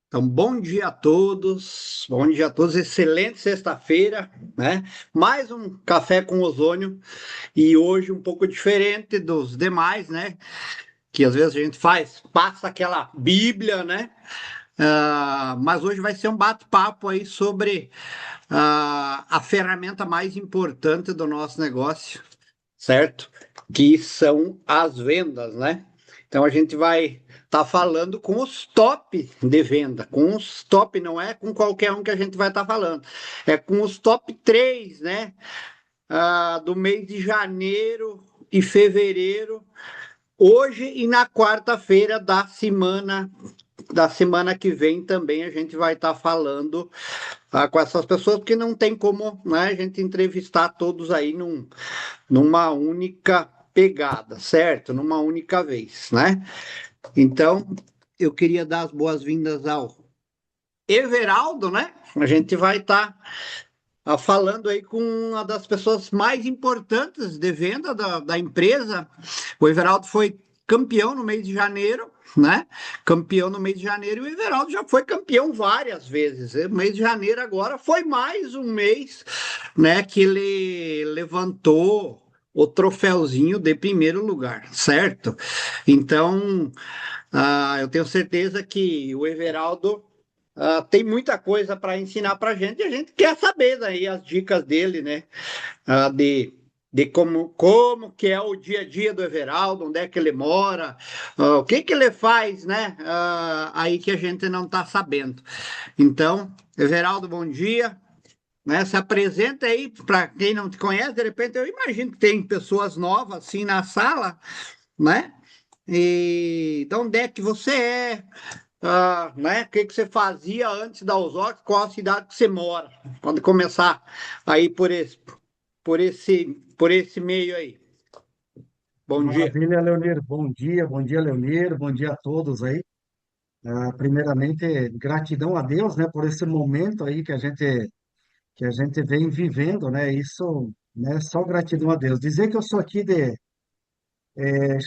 Então, bom dia a todos, excelente sexta-feira, né? Mais um café com ozônio e hoje um pouco diferente dos demais, né? Que às vezes a gente passa aquela Bíblia, né? Mas hoje vai ser um bate-papo aí sobre a ferramenta mais importante do nosso negócio, certo? Que são as vendas, né? Então a gente vai estar falando com os top de venda, com os top, não é com qualquer um que a gente vai estar falando, é com os top 3, né? Do mês de janeiro e fevereiro, hoje e na quarta-feira da semana que vem também a gente vai estar falando com essas pessoas, porque não tem como, né, a gente entrevistar todos aí numa única pegada, certo? Numa única vez, né? Então, eu queria dar as boas-vindas ao Everaldo, né? A gente vai estar falando aí com uma das pessoas mais importantes de venda da empresa. O Everaldo foi campeão no mês de janeiro, né? Campeão no mês de janeiro, e o Everaldo já foi campeão várias vezes. O mês de janeiro agora foi mais um mês, né, que ele levantou o troféuzinho de primeiro lugar, certo? Então, eu tenho certeza que o Everaldo tem muita coisa para ensinar para gente, e a gente quer saber daí as dicas dele, né? De como que é o dia a dia do Everaldo, onde é que ele mora, o que que ele faz, né? Aí que a gente não está sabendo. Então, Everaldo, bom dia. Né, se apresenta aí para quem não te conhece, de repente eu imagino que tem pessoas novas assim na sala, né? E de onde é que você é? Né? O que que você fazia antes da Osório? Qual a cidade que você mora? Pode começar aí por esse meio aí. Bom dia. Maravilha, Leonir. Bom dia, Leonir. Bom dia a todos aí. Primeiramente, gratidão a Deus, né, por esse momento aí que a gente vem vivendo, né? Isso, né, só gratidão a Deus. Dizer que eu sou aqui de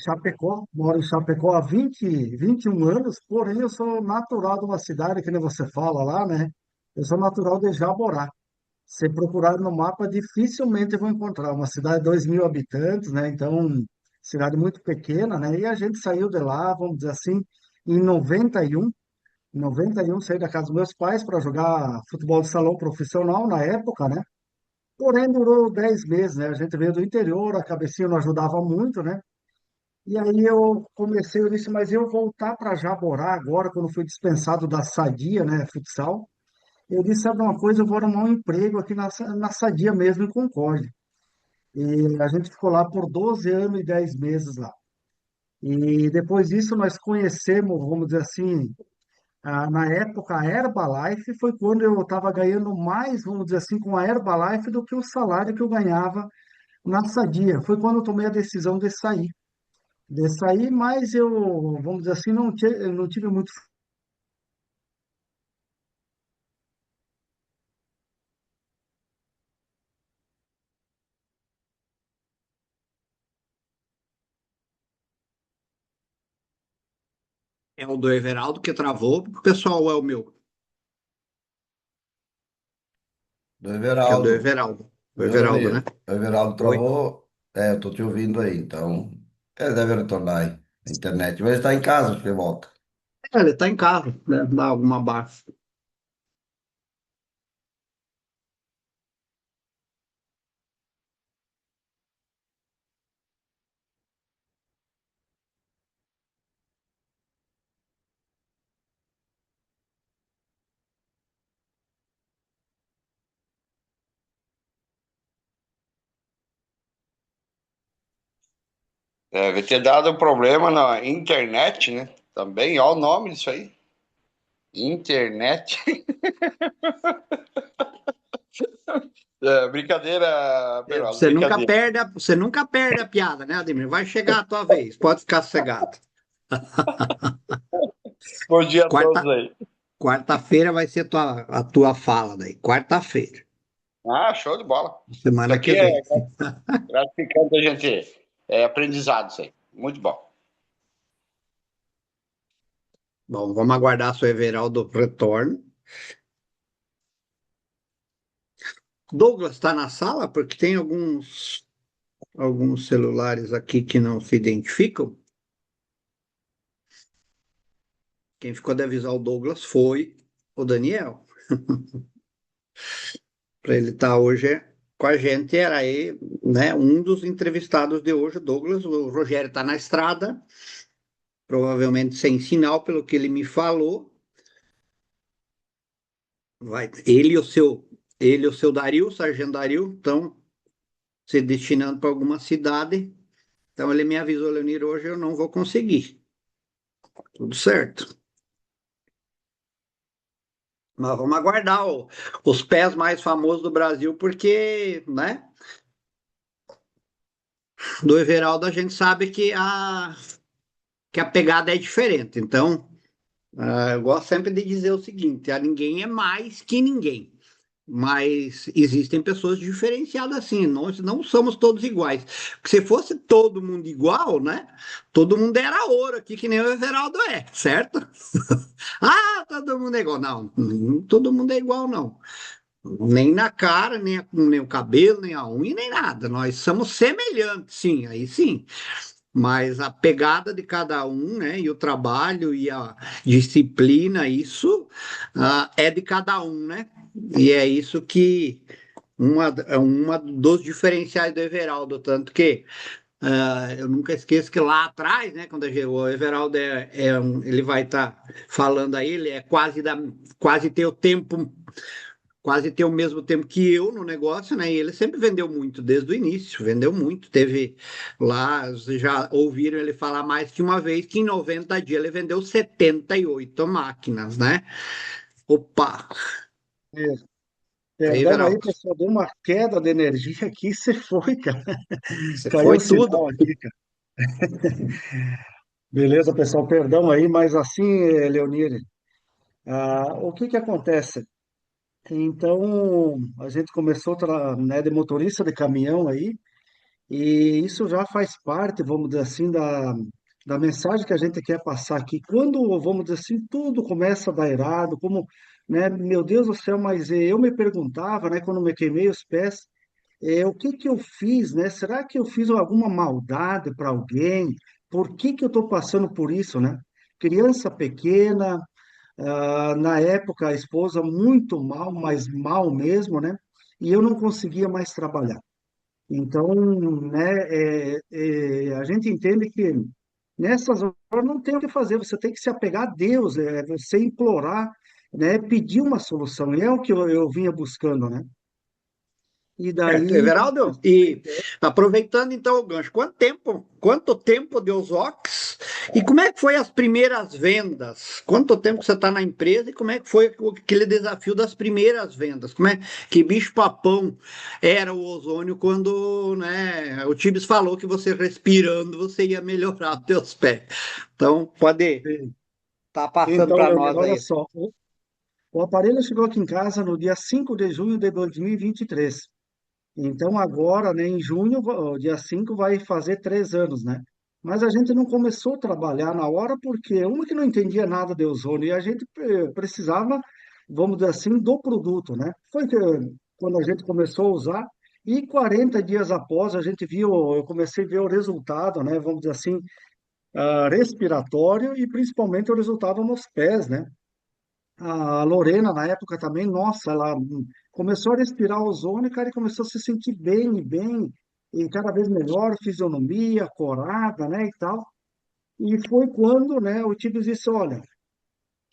Chapecó, moro em Chapecó há 21 anos, porém eu sou natural de uma cidade que nem você fala lá, né? Eu sou natural de Jaborá. Se procurar no mapa, dificilmente vão encontrar. Uma cidade de 2.000 habitantes, né? Então, cidade muito pequena, né? E a gente saiu de lá, vamos dizer assim, em 91. Em 91, saí da casa dos meus pais para jogar futebol de salão profissional na época, né? Porém, durou 10 meses, né? A gente veio do interior, a cabecinha não ajudava muito, né? E aí eu disse, mas eu voltar para Jaborá agora, quando fui dispensado da Sadia, né? Futsal. Eu disse, sabe uma coisa, eu vou arrumar um emprego aqui na Sadia mesmo, em Concórdia. E a gente ficou lá por 12 anos e 10 meses lá. E depois disso nós conhecemos, vamos dizer assim, na época a Herbalife foi quando eu estava ganhando mais, vamos dizer assim, com a Herbalife do que o salário que eu ganhava na Sadia. Foi quando eu tomei a decisão de sair. Mas eu, vamos dizer assim, não tive muito. É o do Everaldo que travou, porque o pessoal é o meu, Do que é do Everaldo, Everaldo. O viu, Everaldo, né? Leonir? O Everaldo Oi. travou. É, eu tô te ouvindo aí, então. Ele deve retornar aí na internet. Mas ele está em casa, acho que ele volta. Ele tá em casa, né? Dá alguma baixa. Deve ter dado problema na internet, né? Também, olha o nome disso aí. Internet. Brincadeira, Peralta, brincadeira. Você nunca perde a piada, né, Ademir? Vai chegar a tua vez, pode ficar sossegado. Bom dia a todos Quarta, aí. quarta-feira vai ser a tua fala daí. Quarta-feira, Ah, show de bola. Isso semana que aqui é vem. gratificante a gente. É aprendizado isso aí. Muito bom. Bom, vamos aguardar se o Everaldo retorne. Douglas está na sala porque tem alguns celulares aqui que não se identificam. Quem ficou de avisar o Douglas foi o Daniel. Para ele estar hoje com a gente, era aí, né, um dos entrevistados de hoje, o Douglas. O Rogério está na estrada, provavelmente sem sinal, pelo que ele me falou. Ele e o seu Dario, o Sargento Dario, estão se destinando para alguma cidade. Então ele me avisou, Leonir, hoje eu não vou conseguir. Tudo certo. Mas vamos aguardar os pés mais famosos do Brasil, porque, né, do Everaldo a gente sabe que a pegada é diferente. Então, eu gosto sempre de dizer o seguinte: a ninguém é mais que ninguém. Mas existem pessoas diferenciadas assim, nós não somos todos iguais. Porque se fosse todo mundo igual, né? Todo mundo era ouro aqui, que nem o Everaldo é, certo? Ah, todo mundo é igual. Não, todo mundo é igual, não. Nem na cara, nem o cabelo, nem a unha, nem nada. Nós somos semelhantes, sim, aí sim. Mas a pegada de cada um, né? E o trabalho e a disciplina, isso é de cada um, né? E é isso que é uma dos diferenciais do Everaldo, tanto que eu nunca esqueço que lá atrás, né, quando o Everaldo ele vai estar falando aí, ele é quase ter o tempo, quase ter o mesmo tempo que eu no negócio, né? E ele sempre vendeu muito desde o início, vendeu muito. Teve lá, vocês já ouviram ele falar mais que uma vez que em 90 dias ele vendeu 78 máquinas, né? Opa! Isso. Aí, Perdão aí, Everaldo, pessoal, deu uma queda de energia aqui, você foi, cara. você Caiu o foi tudo. sinal aqui, cara. Beleza, pessoal, perdão aí, mas assim, Leonir, o que que acontece? Então, a gente começou, né, de motorista de caminhão aí, e isso já faz parte, vamos dizer assim, da mensagem que a gente quer passar aqui. Quando, vamos dizer assim, tudo começa a dar errado, como, né, meu Deus do céu, mas eu me perguntava, né, quando me queimei os pés, o que que eu fiz, né? Será que eu fiz alguma maldade para alguém? Por que que eu estou passando por isso, né? Criança pequena, na época a esposa muito mal, mas mal mesmo, né? E eu não conseguia mais trabalhar. Então, né, a gente entende que nessas horas não tem o que fazer, você tem que se apegar a Deus, você implorar, né, pedir uma solução, e é o que eu vinha buscando, né? E Certo, daí, Everaldo, e aproveitando então o gancho, quanto tempo deu os Ox e como é que foi as primeiras vendas? Quanto tempo você está na empresa e como é que foi aquele desafio das primeiras vendas? Como é que bicho-papão era o ozônio quando, né, o Tibes falou que você respirando você ia melhorar os teus pés? Então, pode estar passando então, para Leonel, nós olha aí. só, o aparelho chegou aqui em casa no dia 5 de junho de 2023. Então, agora, né, em junho, dia 5 vai fazer 3 anos, né? Mas a gente não começou a trabalhar na hora porque uma que não entendia nada de ozônio e a gente precisava, vamos dizer assim, do produto, né? Foi que, quando a gente começou a usar e 40 dias após a gente viu, eu comecei a ver o resultado, né? Vamos dizer assim, respiratório e principalmente o resultado nos pés, né? A Lorena, na época também, nossa, ela começou a respirar ozônio, cara, e começou a se sentir bem, bem, e cada vez melhor, fisionomia, corada, né, e tal. E foi quando, né, o Tibes disse, olha,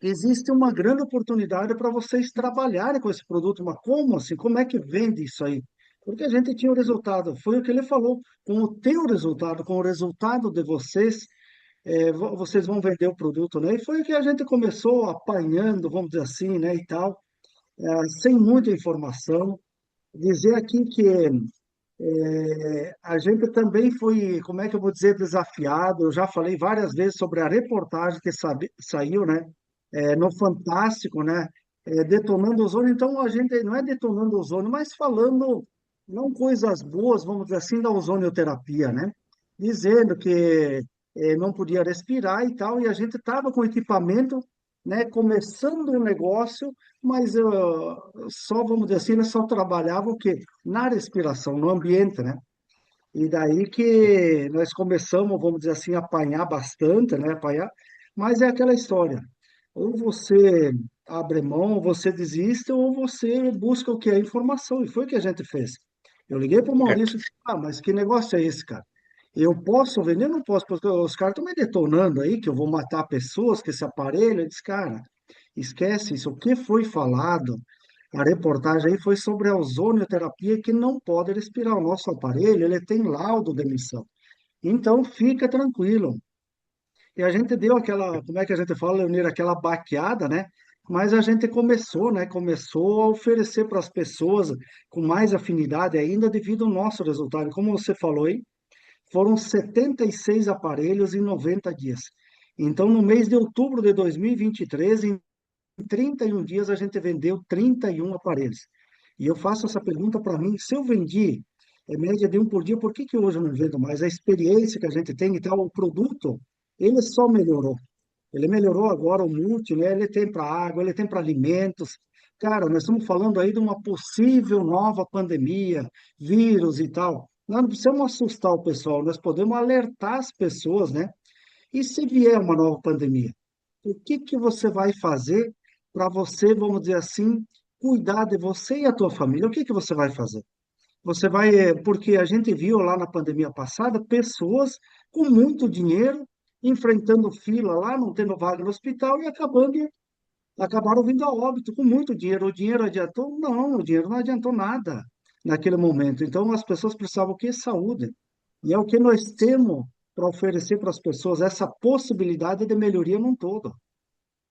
existe uma grande oportunidade para vocês trabalharem com esse produto, mas como assim? Como é que vende isso aí? Porque a gente tinha o resultado, foi o que ele falou, com o teu resultado, com o resultado de vocês, vocês vão vender o produto, né? E foi o que a gente começou apanhando, vamos dizer assim, né, e tal, sem muita informação. Dizer aqui que a gente também foi, como é que eu vou dizer, desafiado. Eu já falei várias vezes sobre a reportagem que saiu, né, no Fantástico, né, detonando ozônio. Então a gente não é detonando ozônio, mas falando não coisas boas, vamos dizer assim, da ozonioterapia, né? Dizendo que não podia respirar e tal, e a gente estava com equipamento né, começando um negócio, mas só, vamos dizer assim, ele só trabalhava o quê? Na respiração, no ambiente, né? E daí que nós começamos, vamos dizer assim, a apanhar bastante, né? Apanhar, mas é aquela história. Ou você abre mão, ou você desiste, ou você busca o que é informação. E foi o que a gente fez. Eu liguei para o Certo. Maurício e disse, mas que negócio é esse, cara? Eu posso vender? Não posso, porque os caras estão me detonando aí, que eu vou matar pessoas com esse aparelho. Eu disse, cara, esquece isso. O que foi falado, a reportagem aí foi sobre a ozonioterapia que não pode respirar. O nosso aparelho, ele tem laudo de emissão. Então, fica tranquilo. E a gente deu aquela, como é que a gente fala, Leonir, aquela baqueada, né? Mas a gente começou, né? Começou a oferecer para as pessoas com mais afinidade ainda devido ao nosso resultado. Como você falou aí, foram 76 aparelhos em 90 dias. Então, no mês de outubro de 2023, em 31 dias, a gente vendeu 31 aparelhos. E eu faço essa pergunta para mim: se eu vendi média de um por dia, por que que hoje eu não vendo mais? A experiência que a gente tem e tal, o produto, ele só melhorou. Ele melhorou agora o multi, né? Ele tem para água, ele tem para alimentos. Cara, nós estamos falando aí de uma possível nova pandemia, vírus e tal. Nós não precisamos assustar o pessoal, nós podemos alertar as pessoas, né? E se vier uma nova pandemia, o que que você vai fazer para você, vamos dizer assim, cuidar de você e a tua família? O que que você vai fazer? Você vai, porque a gente viu lá na pandemia passada pessoas com muito dinheiro enfrentando fila lá, não tendo vaga no hospital e acabaram vindo a óbito com muito dinheiro. O dinheiro adiantou? Não, o dinheiro não adiantou nada naquele momento. Então as pessoas precisavam o quê? Saúde. E é o que nós temos para oferecer para as pessoas, essa possibilidade de melhoria num todo.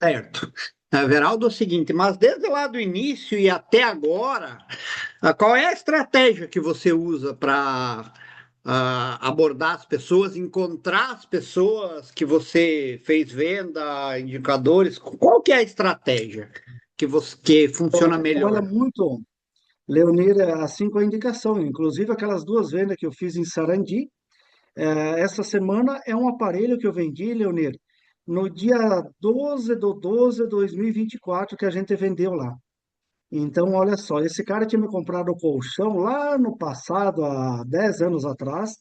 Certo. Everaldo, é o seguinte, mas desde lá do início e até agora, qual é a estratégia que você usa para abordar as pessoas, encontrar as pessoas que você fez venda, indicadores? Qual que é a estratégia que Então, a funciona gente trabalha melhor? muito, Leonir, assim com a indicação. Inclusive, aquelas duas vendas que eu fiz em Sarandi, essa semana é um aparelho que eu vendi, Leonir, no dia 12/12/2024 que a gente vendeu lá. Então, olha só, esse cara tinha me comprado o colchão lá no passado, há 10 anos atrás,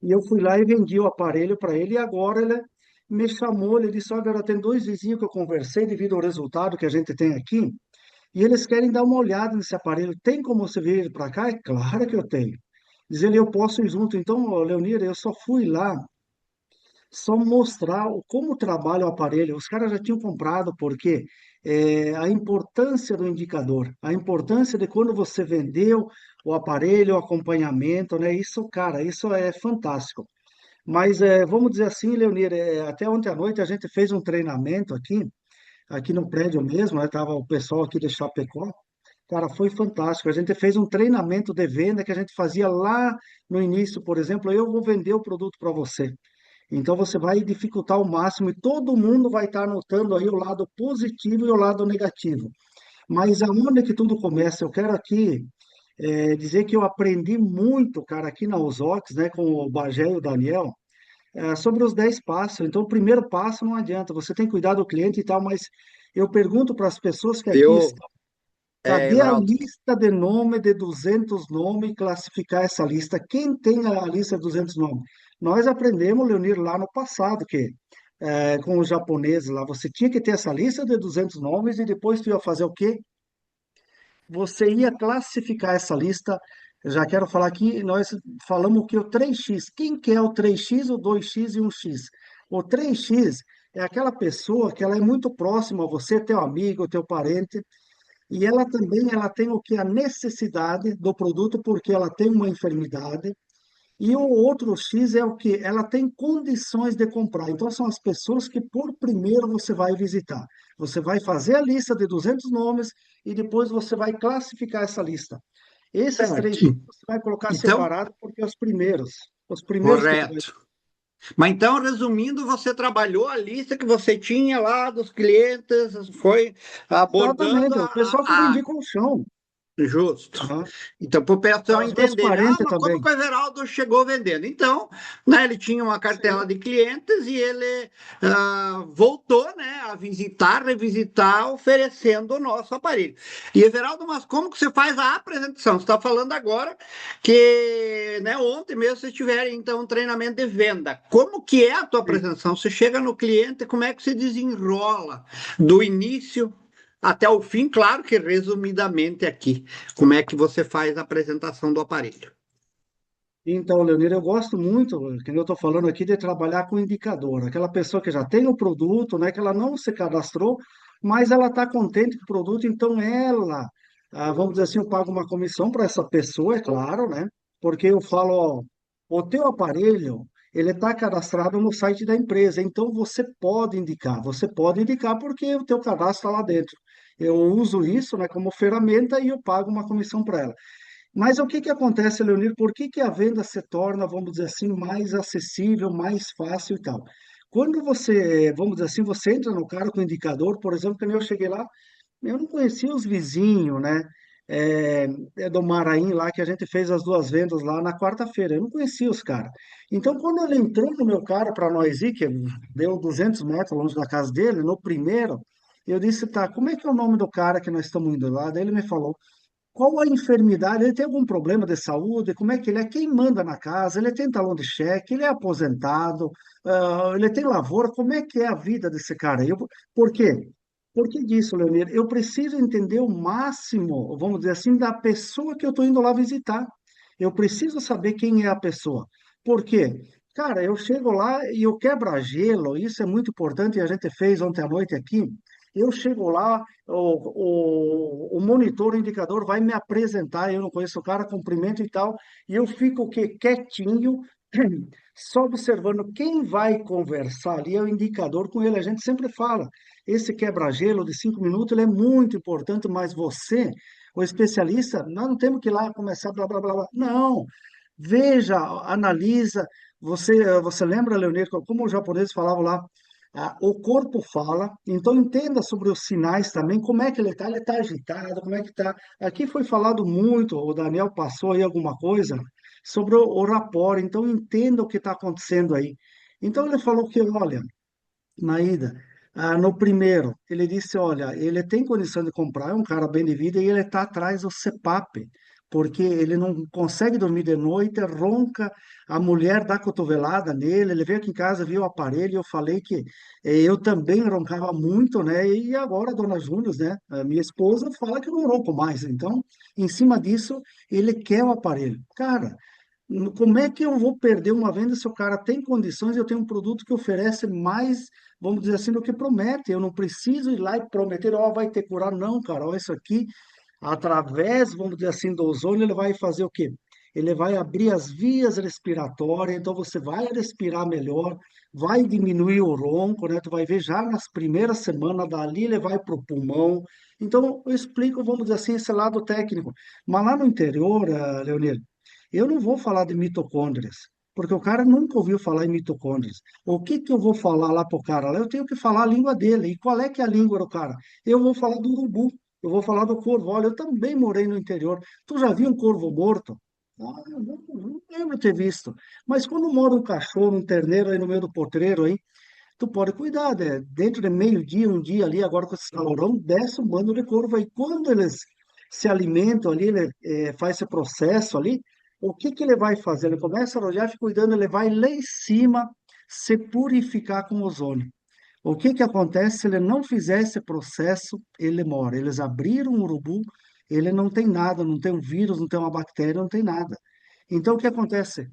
e eu fui lá e vendi o aparelho para ele, e agora ele me chamou, ele disse, olha, tem dois vizinhos que eu conversei devido ao resultado que a gente tem aqui, e eles querem dar uma olhada nesse aparelho. Tem como você vir para cá? É claro que eu tenho. Diz ele, eu posso ir junto. Então, ô, Leonir, eu só fui lá só mostrar como trabalha o aparelho. Os caras já tinham comprado, porque a importância do indicador, a importância de quando você vendeu o aparelho, o acompanhamento, né? Isso, cara, isso é fantástico. Mas vamos dizer assim, Leonir, até ontem à noite a gente fez um treinamento aqui no prédio mesmo, né? Tava o pessoal aqui de Chapecó. Cara, foi fantástico. A gente fez um treinamento de venda que a gente fazia lá no início, por exemplo, eu vou vender o produto para você. Então você vai dificultar ao máximo e todo mundo vai estar anotando aí o lado positivo e o lado negativo. Mas aonde é que tudo começa? Eu quero aqui dizer que eu aprendi muito, cara, aqui na Usox, né, com o Bagé e o Daniel, sobre os 10 passos. Então, o primeiro passo não adianta, você tem que cuidar do cliente e tal, mas eu pergunto para as pessoas que aqui Eu, estão, cadê a Everaldo, lista de nome de 200 nomes e classificar essa lista? Quem tem a lista de 200 nomes? Nós aprendemos, Leonir, lá no passado, que com os japoneses lá, você tinha que ter essa lista de 200 nomes e depois tu ia fazer o quê? Você ia classificar essa lista. Eu já quero falar aqui, nós falamos que o 3x, quem que é o 3x, o 2x e o 1x? O 3x é aquela pessoa que ela é muito próxima a você, teu amigo, teu parente, e ela também ela tem o que? A necessidade do produto porque ela tem uma enfermidade. E o outro X é o que? Ela tem condições de comprar. Então, são as pessoas que por primeiro você vai visitar. Você vai fazer a lista de 200 nomes e depois você vai classificar essa lista. Esses três certo. X você vai colocar Então, separado porque é os primeiros que tu vai. correto. Mas então, resumindo, você trabalhou a lista que você tinha lá dos clientes, foi abordando Exatamente, o pessoal que vendia colchão. Justo. Aham. Então, para o pessoal Os meus entender, ah, parentes mas como também. que o Everaldo chegou vendendo? Então, né, ele tinha uma cartela Sim. de clientes e ele voltou, né, a visitar, revisitar, oferecendo o nosso aparelho. E, Everaldo, mas como que você faz a apresentação? Você está falando agora que, né, ontem mesmo vocês tiveram, então, um treinamento de venda. Como que é a tua Sim. apresentação? Você chega no cliente, como é que se desenrola do início até o fim? Claro que resumidamente aqui. Como é que você faz a apresentação do aparelho? Então, Leonir, eu gosto muito, que eu estou falando aqui, de trabalhar com indicador. Aquela pessoa que já tem o produto, né, que ela não se cadastrou, mas ela está contente com o produto, então ela, vamos dizer assim, eu pago uma comissão para essa pessoa, é claro, né? Porque eu falo, ó, o teu aparelho, ele está cadastrado no site da empresa, então você pode indicar porque o teu cadastro está lá dentro. Eu uso isso, né, como ferramenta e eu pago uma comissão para ela. Mas o que que acontece, Leonir? Por que que a venda se torna, vamos dizer assim, mais acessível, mais fácil e tal? Quando você, vamos dizer assim, você entra no cara com indicador, por exemplo, quando eu cheguei lá, eu não conhecia os vizinhos, né? É, do Maraim lá, que a gente fez as duas vendas lá na quarta-feira. Eu não conhecia os caras. Então, quando ele entrou no meu cara para nós ir, que deu 200 metros longe da casa dele, no primeiro, eu disse, tá, como é que é o nome do cara que nós estamos indo lá? Daí ele me falou, qual a enfermidade? Ele tem algum problema de saúde? Como é que ele é? Quem manda na casa? Ele tem talão de cheque? Ele é aposentado? Ele tem lavoura? Como é que é a vida desse cara? Por quê? Por que disso, Leonir? Eu preciso entender o máximo, vamos dizer assim, da pessoa que eu estou indo lá visitar. Eu preciso saber quem é a pessoa. Por quê? Cara, eu chego lá e eu quebra-gelo, isso é muito importante, e a gente fez ontem à noite aqui. Eu chego lá, o monitor, o indicador vai me apresentar, eu não conheço o cara, cumprimento e tal, e eu fico o quê? Quietinho, só observando quem vai conversar ali, é o indicador com ele. A gente sempre fala, esse quebra-gelo de 5 minutos, ele é muito importante, mas você, o especialista, nós não temos que ir lá começar blá, blá, blá, blá. Não, veja, analisa, você lembra, Leonir, como os japoneses falavam lá, o corpo fala, então entenda sobre os sinais também, como é que ele está agitado, como é que está. Aqui foi falado muito, o Daniel passou aí alguma coisa sobre o rapport, então entenda o que está acontecendo aí. Então ele falou que, olha, na ida, no primeiro, ele disse, olha, ele tem condição de comprar, é um cara bem de vida, e ele está atrás do CPAP, porque ele não consegue dormir de noite, ronca, a mulher dá cotovelada nele, ele veio aqui em casa, viu o aparelho, eu falei que eu também roncava muito, né, e agora a dona Júnior, né, a minha esposa, fala que eu não ronco mais, então, em cima disso, ele quer o aparelho. Cara, como é que eu vou perder uma venda se o cara tem condições e eu tenho um produto que oferece mais, vamos dizer assim, do que promete? Eu não preciso ir lá e prometer, ó, vai ter curar. Não, cara, ó, isso aqui, através, vamos dizer assim, do ozônio, ele vai fazer o quê? Ele vai abrir as vias respiratórias, então você vai respirar melhor, vai diminuir o ronco, né? Tu vai ver já nas primeiras semanas, dali ele vai para o pulmão. Então, eu explico, vamos dizer assim, esse lado técnico. Mas lá no interior, Leonir, eu não vou falar de mitocôndrias, porque o cara nunca ouviu falar em mitocôndrias. O que que eu vou falar lá pro cara? Lá eu tenho que falar a língua dele. E qual é que é a língua do cara? Eu vou falar do urubu, eu vou falar do corvo. Olha, eu também morei no interior. Tu já viu um corvo morto? Ah, eu não lembro de ter visto. Mas quando mora um cachorro, um terneiro aí no meio do potreiro aí, tu pode cuidar, né? Dentro de meio-dia, um dia ali, agora com esse calorão, desce um bando de corvo aí. Quando eles se alimentam ali, ele faz esse processo ali, o que que ele vai fazer? Ele começa a rodear, fica cuidando, ele vai lá em cima se purificar com ozônio. O que que acontece se ele não fizer esse processo? Ele morre. Eles abriram o urubu, ele não tem nada, não tem um vírus, não tem uma bactéria, não tem nada. Então, o que acontece?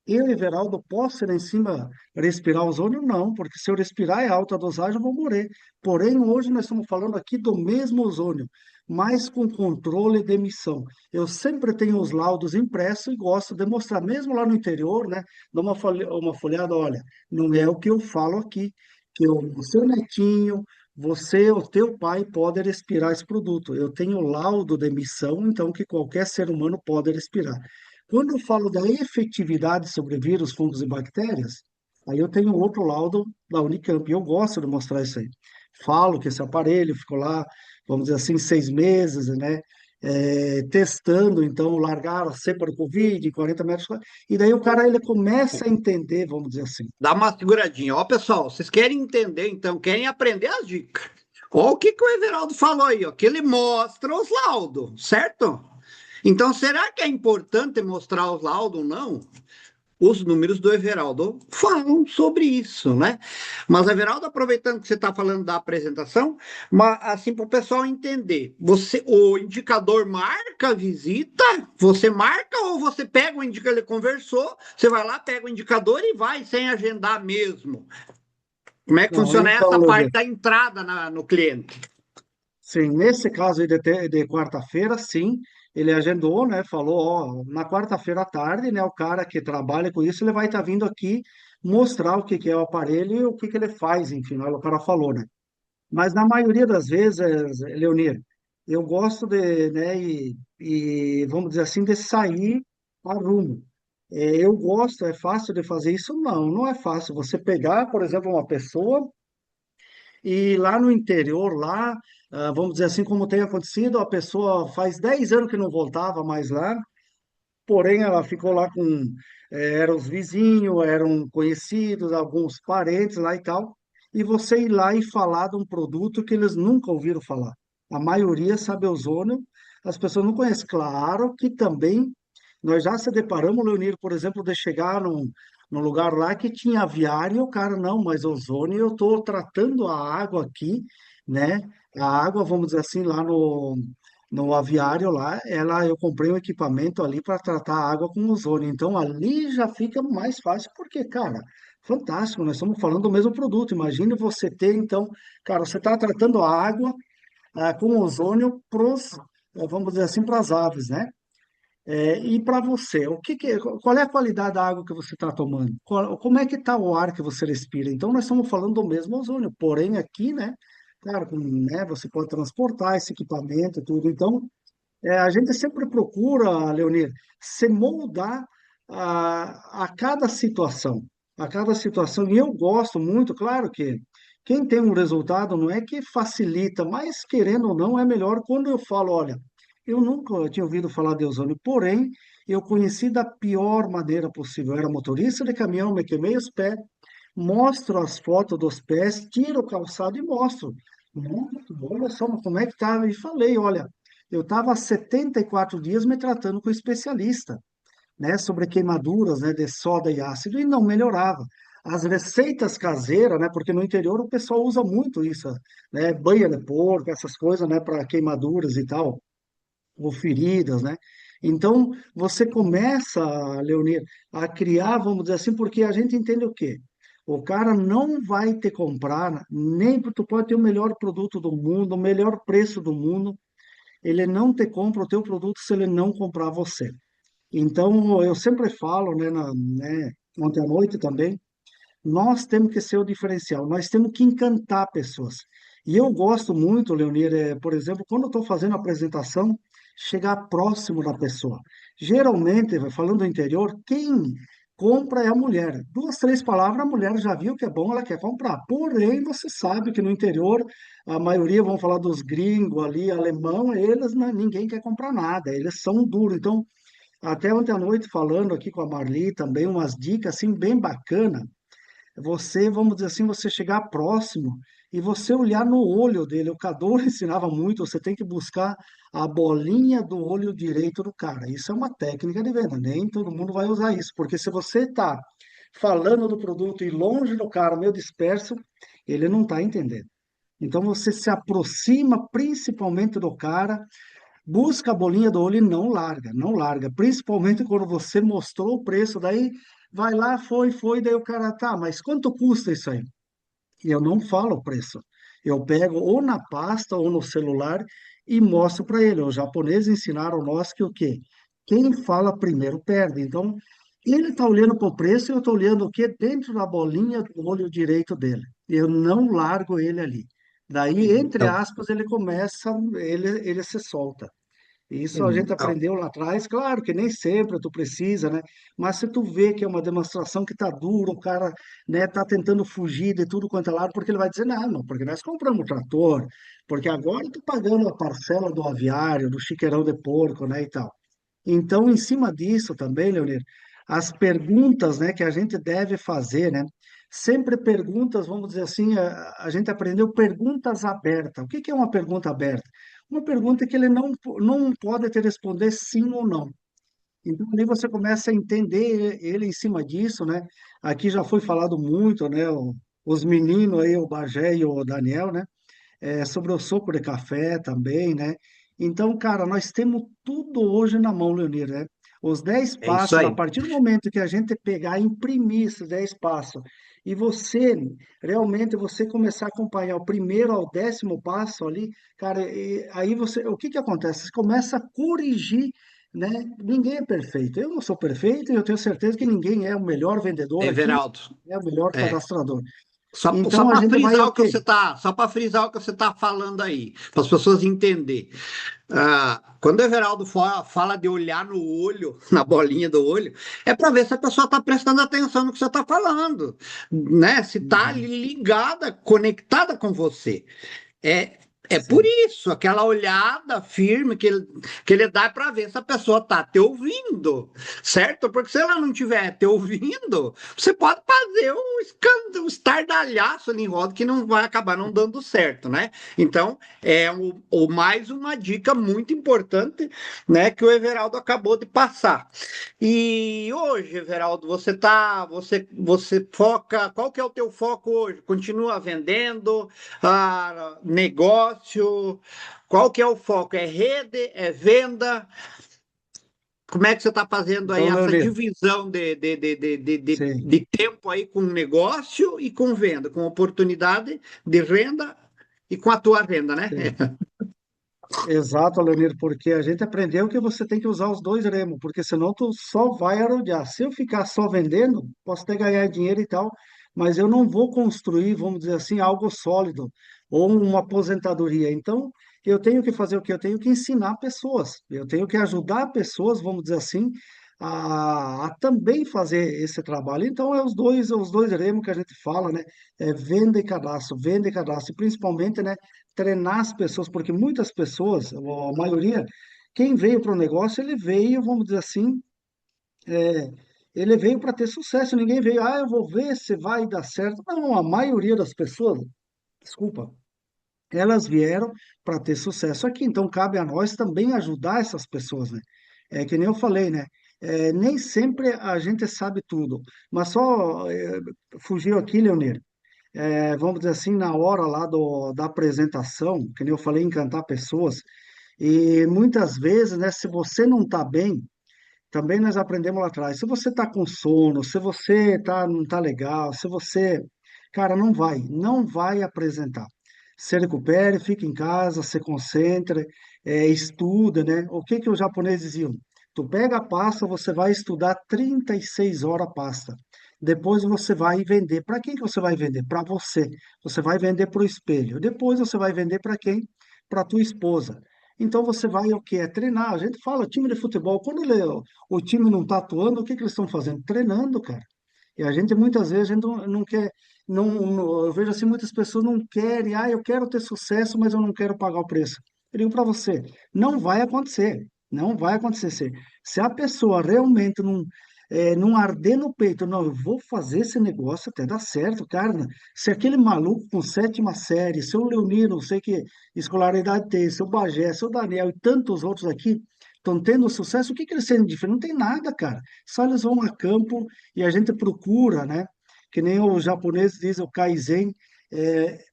Eu, Everaldo, posso ir lá em cima respirar ozônio? Não, porque se eu respirar é alta dosagem, eu vou morrer. Porém, hoje nós estamos falando aqui do mesmo ozônio, mas com controle de emissão. Eu sempre tenho os laudos impressos e gosto de mostrar, mesmo lá no interior, né? Dou uma folhada, olha, não é o que eu falo aqui, que o seu netinho, você, o teu pai pode respirar esse produto. Eu tenho laudo de emissão, então que qualquer ser humano pode respirar. Quando eu falo da efetividade sobre vírus, fungos e bactérias, aí eu tenho outro laudo da Unicamp, e eu gosto de mostrar isso aí. Falo que esse aparelho ficou lá, vamos dizer assim, 6 meses, né? testando, então largaram a cepa do Covid, 40 metros, e daí o cara ele começa a entender, vamos dizer assim. Dá uma seguradinha. Ó, pessoal, vocês querem entender, então, querem aprender as dicas. Ó, o que que o Everaldo falou aí, ó, que ele mostra os laudos, certo? Então, será que é importante mostrar os laudos ou não? Os números do Everaldo falam sobre isso, né? Mas, Everaldo, aproveitando que você está falando da apresentação, mas, assim, para o pessoal entender, o indicador marca a visita, você marca ou você pega o indicador, ele conversou, você vai lá, pega o indicador e vai sem agendar mesmo. Como é que Não, funciona então, essa parte Leonir, da entrada no cliente? sim, nesse caso aí de quarta-feira, sim, ele agendou, né? Falou, ó, na quarta-feira à tarde, né? O cara que trabalha com isso, ele vai estar vindo aqui mostrar o que que é o aparelho e o que que ele faz, enfim, o cara falou, né? Mas na maioria das vezes, Leonir, eu gosto de, né, vamos dizer assim, de sair a rumo. Eu gosto, é fácil de fazer isso? Não, não é fácil. Você pegar, por exemplo, uma pessoa e lá no interior, lá, vamos dizer assim, como tem acontecido, a pessoa faz 10 anos que não voltava mais lá, porém ela ficou lá com, eram os vizinhos, eram conhecidos, alguns parentes lá e tal, e você ir lá e falar de um produto que eles nunca ouviram falar. A maioria sabe ozônio, as pessoas não conhecem. Claro que também nós já se deparamos, Leonir, por exemplo, de chegar num lugar lá que tinha aviário, e o cara, não, mas ozônio, eu estou tratando a água aqui, né? A água, vamos dizer assim, lá no aviário lá, eu comprei um equipamento ali para tratar a água com ozônio. Então ali já fica mais fácil, porque, cara, fantástico, nós estamos falando do mesmo produto. Imagine você ter, então, cara, você está tratando a água com ozônio pros, vamos dizer assim, para as aves, né? E para você, qual é a qualidade da água que você está tomando? Como é que está o ar que você respira? Então, nós estamos falando do mesmo ozônio, porém aqui, né? Claro, né, você pode transportar esse equipamento e tudo. Então, a gente sempre procura, Leonir, se moldar a cada situação, a cada situação. E eu gosto muito, claro que quem tem um resultado não é que facilita, mas querendo ou não, é melhor quando eu falo, olha, eu nunca tinha ouvido falar de ozônio, porém, eu conheci da pior maneira possível. Eu era motorista de caminhão, me queimei os pés, mostro as fotos dos pés, tiro o calçado e mostro. Olha só como é que tá. E falei, olha, eu estava há 74 dias me tratando com especialista, né, sobre queimaduras, né, de soda e ácido e não melhorava. As receitas caseiras, né, porque no interior o pessoal usa muito isso, né, banha de porco, essas coisas, né, para queimaduras e tal, ou feridas, né? Então, você começa, Leonir, a criar, vamos dizer assim, porque a gente entende o quê? O cara não vai te comprar, nem tu pode ter o melhor produto do mundo, o melhor preço do mundo, ele não te compra o teu produto se ele não comprar você. Então, eu sempre falo, ontem à noite também, nós temos que ser o diferencial, nós temos que encantar pessoas. E eu gosto muito, Leonir, por exemplo, quando eu estou fazendo a apresentação, chegar próximo da pessoa. Geralmente, falando do interior, quem compra é a mulher. Duas, três palavras, a mulher já viu que é bom, ela quer comprar. Porém, você sabe que no interior, a maioria vão falar dos gringos ali, alemão, eles, ninguém quer comprar nada, eles são duros. Então, até ontem à noite, falando aqui com a Marli, também umas dicas assim bem bacanas, você, vamos dizer assim, você chegar próximo e você olhar no olho dele. O Cadu ensinava muito, você tem que buscar a bolinha do olho direito do cara. Isso é uma técnica de venda, nem todo mundo vai usar isso, porque se você está falando do produto e longe do cara, meio disperso, ele não está entendendo. Então você se aproxima principalmente do cara, busca a bolinha do olho e não larga, não larga. Principalmente quando você mostrou o preço, daí vai lá, foi, daí o cara, tá, mas quanto custa isso aí? E eu não falo o preço. Eu pego ou na pasta ou no celular e mostro para ele. Os japoneses ensinaram nós que o quê? Quem fala primeiro perde. Então, ele está olhando para o preço e eu estou olhando o quê? Dentro da bolinha do olho direito dele. Eu não largo ele ali. Daí, entre Então, aspas, ele começa, ele se solta. Isso a gente Então, aprendeu lá atrás, claro que nem sempre tu precisa, né? Mas se tu vê que é uma demonstração que tá dura, o cara, né, tá tentando fugir de tudo quanto é lado, porque ele vai dizer, não, porque nós compramos o trator, porque agora eu tô pagando a parcela do aviário, do chiqueirão de porco, né, e tal. Então, em cima disso também, Leonir, as perguntas, né, que a gente deve fazer, né? Sempre perguntas, vamos dizer assim, a gente aprendeu perguntas abertas. O que que é uma pergunta aberta? Uma pergunta que ele não pode te responder sim ou não. Então, ali você começa a entender ele em cima disso, né? Aqui já foi falado muito, né? Os meninos aí, o Bagé e o Daniel, né? Sobre o suco de café também, né? Então, cara, nós temos tudo hoje na mão, Leonir, né? Os 10 é isso passos, a aí. partir do momento que a gente pegar e imprimir esses 10 passos, e você, realmente, você começar a acompanhar o primeiro ao 10º passo ali, cara, aí você, o que que acontece? Você começa a corrigir, né? Ninguém é perfeito. Eu não sou perfeito e eu tenho certeza que ninguém é o melhor vendedor aqui, Everaldo, é o melhor é, cadastrador. só Então, a para gente vai frisar o o que quê? você tá, só para frisar o que você tá falando aí, para as pessoas entenderem. Quando o Everaldo fala de olhar no olho, na bolinha do olho, é para ver se a pessoa está prestando atenção no que você está falando, né? Se está ali Uhum. ligada, conectada com você. É, é por Sim. isso, aquela olhada firme que ele dá para ver se a pessoa está te ouvindo, certo? Porque se ela não estiver te ouvindo, você pode fazer um escândalo, um estardalhaço ali em roda que não vai acabar não dando certo, né? Então, mais uma dica muito importante, né, que o Everaldo acabou de passar. E hoje, Everaldo, você foca, qual que é o teu foco hoje? Continua vendendo? Negócio, qual que é o foco? É rede, é venda? Como é que você está fazendo aí Então, essa Leonir, divisão de, sim, de tempo aí com negócio e com venda, com oportunidade de renda e com a tua renda, né? sim. Exato, Leonir, porque a gente aprendeu que você tem que usar os dois remos, porque senão tu só vai rodear. Se eu ficar só vendendo, posso até ganhar dinheiro e tal, mas eu não vou construir, vamos dizer assim, algo sólido ou uma aposentadoria. Então, eu tenho que fazer o quê? Eu tenho que ensinar pessoas, eu tenho que ajudar pessoas, vamos dizer assim, a também fazer esse trabalho. Então, é os dois remos que a gente fala, né? É venda e cadastro, e principalmente, né? Treinar as pessoas, porque muitas pessoas, a maioria, quem veio para o negócio, ele veio, vamos dizer assim, ele veio para ter sucesso. Ninguém veio, eu vou ver se vai dar certo. Não, a maioria das pessoas, desculpa, elas vieram para ter sucesso aqui. Então, cabe a nós também ajudar essas pessoas, né? É que nem eu falei, né? Nem sempre a gente sabe tudo, mas só fugiu aqui, Leonir. Vamos dizer assim, na hora lá da apresentação, que nem eu falei, encantar pessoas, e muitas vezes, né, se você não está bem, também nós aprendemos lá atrás, se você está com sono, se você não tá legal, se você, cara, não vai apresentar. Se recupere, fique em casa, se concentre, estuda, né? O que que os japoneses diziam? Tu pega a pasta, você vai estudar 36 horas a pasta. Depois você vai vender. Para quem que você vai vender? Para você. Você vai vender para o espelho. Depois você vai vender para quem? Para tua esposa. Então você vai o quê? É treinar. A gente fala time de futebol. Quando o time não está atuando, o que que eles estão fazendo? Treinando, cara. E a gente muitas vezes a gente não quer, eu vejo assim muitas pessoas não querem, eu quero ter sucesso, mas eu não quero pagar o preço. Eu digo para você, não vai acontecer, não vai acontecer. Se a pessoa realmente não arder no peito, não, eu vou fazer esse negócio até dar certo, cara. Se aquele maluco com sétima série, seu Leonino, não sei que escolaridade tem, seu Bagé, seu Daniel e tantos outros aqui estão tendo sucesso, o que que eles têm de diferente? Não tem nada, cara. Só eles vão a campo e a gente procura, né? Que nem o japonês diz, o Kaizen,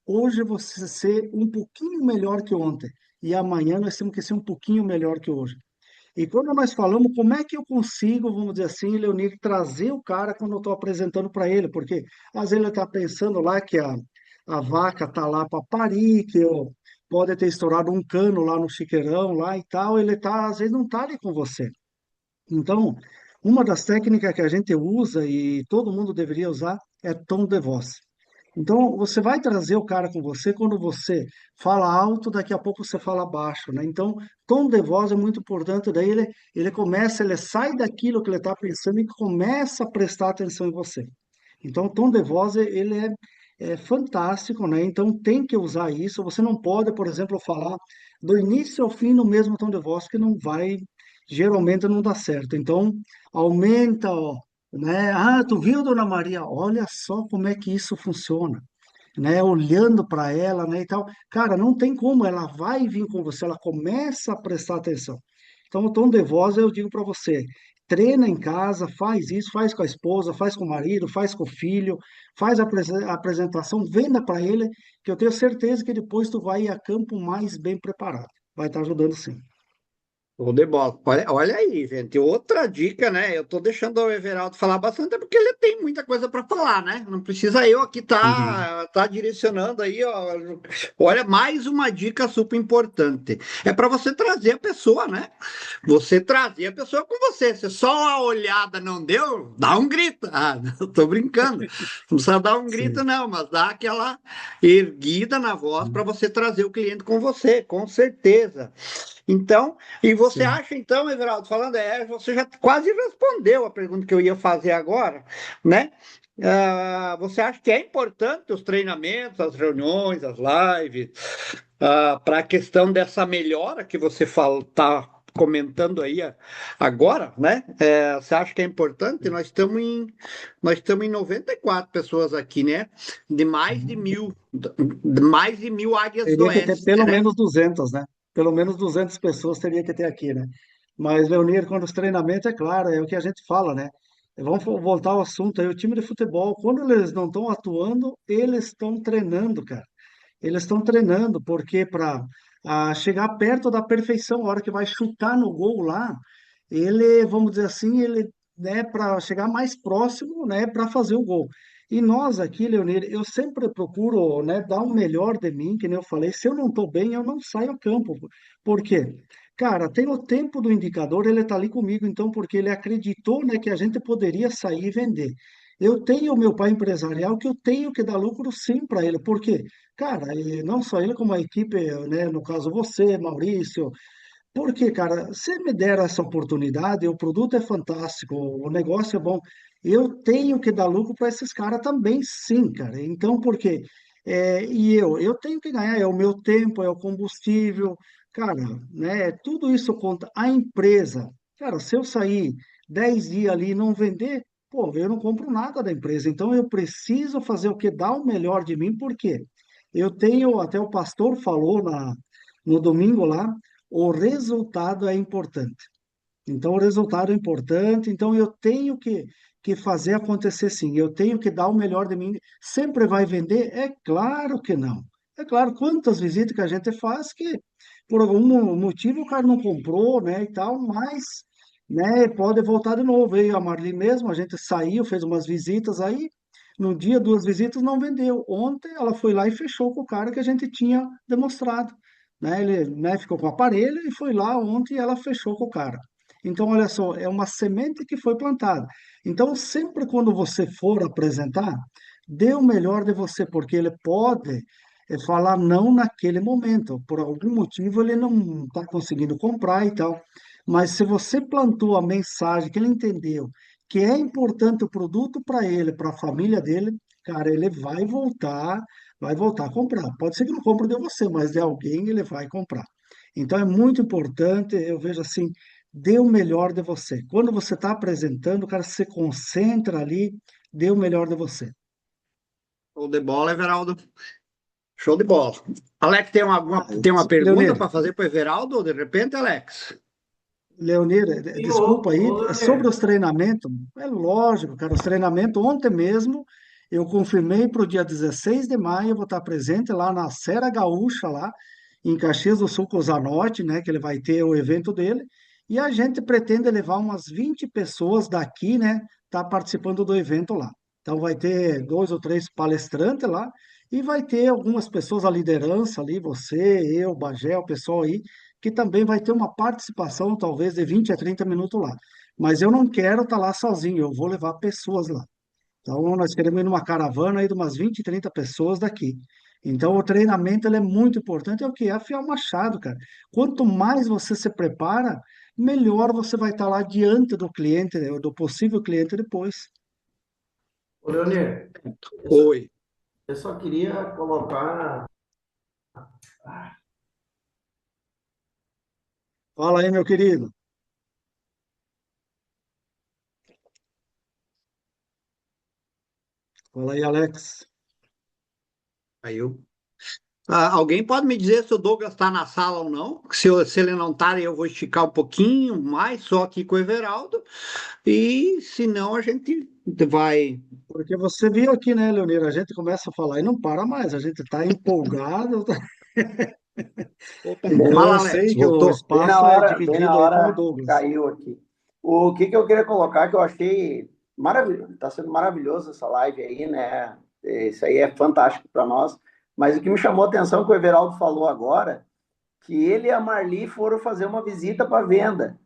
hoje você ser um pouquinho melhor que ontem e amanhã nós temos que ser um pouquinho melhor que hoje. E quando nós falamos, como é que eu consigo, vamos dizer assim, Leonir, trazer o cara quando eu estou apresentando para ele? Porque às vezes ele está pensando lá que a vaca está lá para parir, pode ter estourado um cano lá no chiqueirão lá e tal, ele tá, às vezes não está ali com você. Então, uma das técnicas que a gente usa e todo mundo deveria usar é tom de voz. Então, você vai trazer o cara com você quando você fala alto, daqui a pouco você fala baixo, né? Então, tom de voz é muito importante, daí ele começa, ele sai daquilo que ele está pensando e começa a prestar atenção em você. Então, o tom de voz, ele é fantástico, né? Então, tem que usar isso. Você não pode, por exemplo, falar do início ao fim no mesmo tom de voz, que não vai, geralmente não dá certo. Então, aumenta, ó, né? Ah, tu viu, Dona Maria? Olha só como é que isso funciona, né? Olhando para ela, né, e tal. Cara, não tem como, ela vai vir com você, ela começa a prestar atenção. Então, o tom de voz, eu digo para você, treina em casa, faz isso, faz com a esposa, faz com o marido, faz com o filho, faz a apresentação, venda para ele, que eu tenho certeza que depois tu vai ir a campo mais bem preparado. Vai estar ajudando sim. Show de bola. Olha aí, gente. Outra dica, né? Eu tô deixando o Everaldo falar bastante, é porque ele tem muita coisa para falar, né? Não precisa eu aqui Uhum. tá direcionando aí, ó. Olha, mais uma dica super importante. É para você trazer a pessoa, né? Você trazer a pessoa com você. Se só a olhada não deu, dá um grito. Ah, eu tô brincando. Não precisa dar um grito, Sim. não, mas dá aquela erguida na voz para você trazer o cliente com você, com certeza. Então, e você Sim. acha então, Everaldo, falando, você já quase respondeu a pergunta que eu ia fazer agora, né? Você acha que é importante os treinamentos, as reuniões, as lives, para a questão dessa melhora que você está comentando aí agora, né? Você acha que é importante? Nós estamos em 94 pessoas aqui, né? De mais de mil áreas do Teria que ter oeste, pelo né? menos 200, né? Pelo menos 200 pessoas teria que ter aqui, né? Mas, Leonir, quando os treinamentos, é claro, é o que a gente fala, né? Vamos voltar ao assunto aí, o time de futebol, quando eles não estão atuando, eles estão treinando, cara. Eles estão treinando, porque para chegar perto da perfeição, a hora que vai chutar no gol lá, ele, vamos dizer assim, ele, né, para chegar mais próximo, né, para fazer o gol. E nós aqui, Leonir, eu sempre procuro, né, dar o melhor de mim, que nem eu falei, se eu não estou bem, eu não saio a campo. Por quê? Cara, tem o tempo do indicador, ele está ali comigo, então, porque ele acreditou, né, que a gente poderia sair e vender. Eu tenho o meu pai empresarial que eu tenho que dar lucro sim para ele. Por quê? Cara, e não só ele, como a equipe, né, no caso você, Maurício, porque, cara, se me der essa oportunidade, o produto é fantástico, o negócio é bom, eu tenho que dar lucro para esses caras também, sim, cara. Então, por quê? E eu tenho que ganhar, é o meu tempo, é o combustível, cara, né? Tudo isso conta. A empresa, cara, se eu sair 10 dias ali e não vender, pô, eu não compro nada da empresa. Então, eu preciso fazer o que dá o melhor de mim, por quê? Eu tenho, até o pastor falou no domingo lá, o resultado é importante. Então, o resultado é importante, então eu tenho que fazer acontecer sim, eu tenho que dar o melhor de mim. Sempre vai vender? É claro que não. É claro, quantas visitas que a gente faz que por algum motivo o cara não comprou, né, e tal, mas, né, pode voltar de novo. Veio a Marli mesmo, a gente saiu, fez umas visitas aí, no dia, duas visitas não vendeu. Ontem ela foi lá e fechou com o cara que a gente tinha demonstrado, né, ele, né, ficou com o aparelho e foi lá ontem e ela fechou com o cara. Então, olha só, é uma semente que foi plantada. Então, sempre quando você for apresentar, dê o melhor de você, porque ele pode falar não naquele momento. Por algum motivo, ele não está conseguindo comprar e tal. Mas se você plantou a mensagem que ele entendeu, que é importante o produto para ele, para a família dele, cara, ele vai voltar a comprar. Pode ser que não compre de você, mas de alguém ele vai comprar. Então, é muito importante, eu vejo assim, dê o melhor de você. Quando você está apresentando, cara, se concentra ali, dê o melhor de você. Show de bola, Everaldo. Show de bola. Alex, Ah, tem uma pergunta Leonir, para fazer para o Everaldo, de repente, Alex? Leonir, Sim, desculpa aí, ô, sobre Leonir. os treinamentos, é lógico, cara, os treinamentos, ontem mesmo, eu confirmei para o dia 16 de maio, eu vou estar presente lá na Serra Gaúcha, lá em Caxias do Sul, com o Zanotti, né, que ele vai ter o evento dele, e a gente pretende levar umas 20 pessoas daqui, né, tá participando do evento lá. Então vai ter dois ou três palestrantes lá, e vai ter algumas pessoas, a liderança ali, você, eu, Bagé, o pessoal aí, que também vai ter uma participação, talvez, de 20 a 30 minutos lá. Mas eu não quero estar lá sozinho, eu vou levar pessoas lá. Então, nós queremos ir numa caravana aí de umas 20, 30 pessoas daqui. Então, o treinamento ele é muito importante. É o quê? É afiar o machado, cara. Quanto mais você se prepara, melhor você vai estar lá diante do cliente, né, do possível cliente depois. Ô, Leonir, eu só, Oi. eu só queria colocar. Fala aí, meu querido. Fala aí, Alex. Aí eu. Alguém pode me dizer se o Douglas está na sala ou não? Se ele não está, eu vou esticar um pouquinho mais, só aqui com o Everaldo. E se não, a gente vai. Porque você viu aqui, né, Leonir? A gente começa a falar e não para mais. A gente está empolgado. Opa, Bem, Então, fala, eu Alex, sei que o voltou. espaço é dividido aí com o Douglas. caiu aqui. O que eu queria colocar, que eu achei maravilhoso, está sendo maravilhoso essa live aí, né? Isso aí é fantástico para nós. Mas o que me chamou a atenção que o Everaldo falou agora, que ele e a Marli foram fazer uma visita para venda.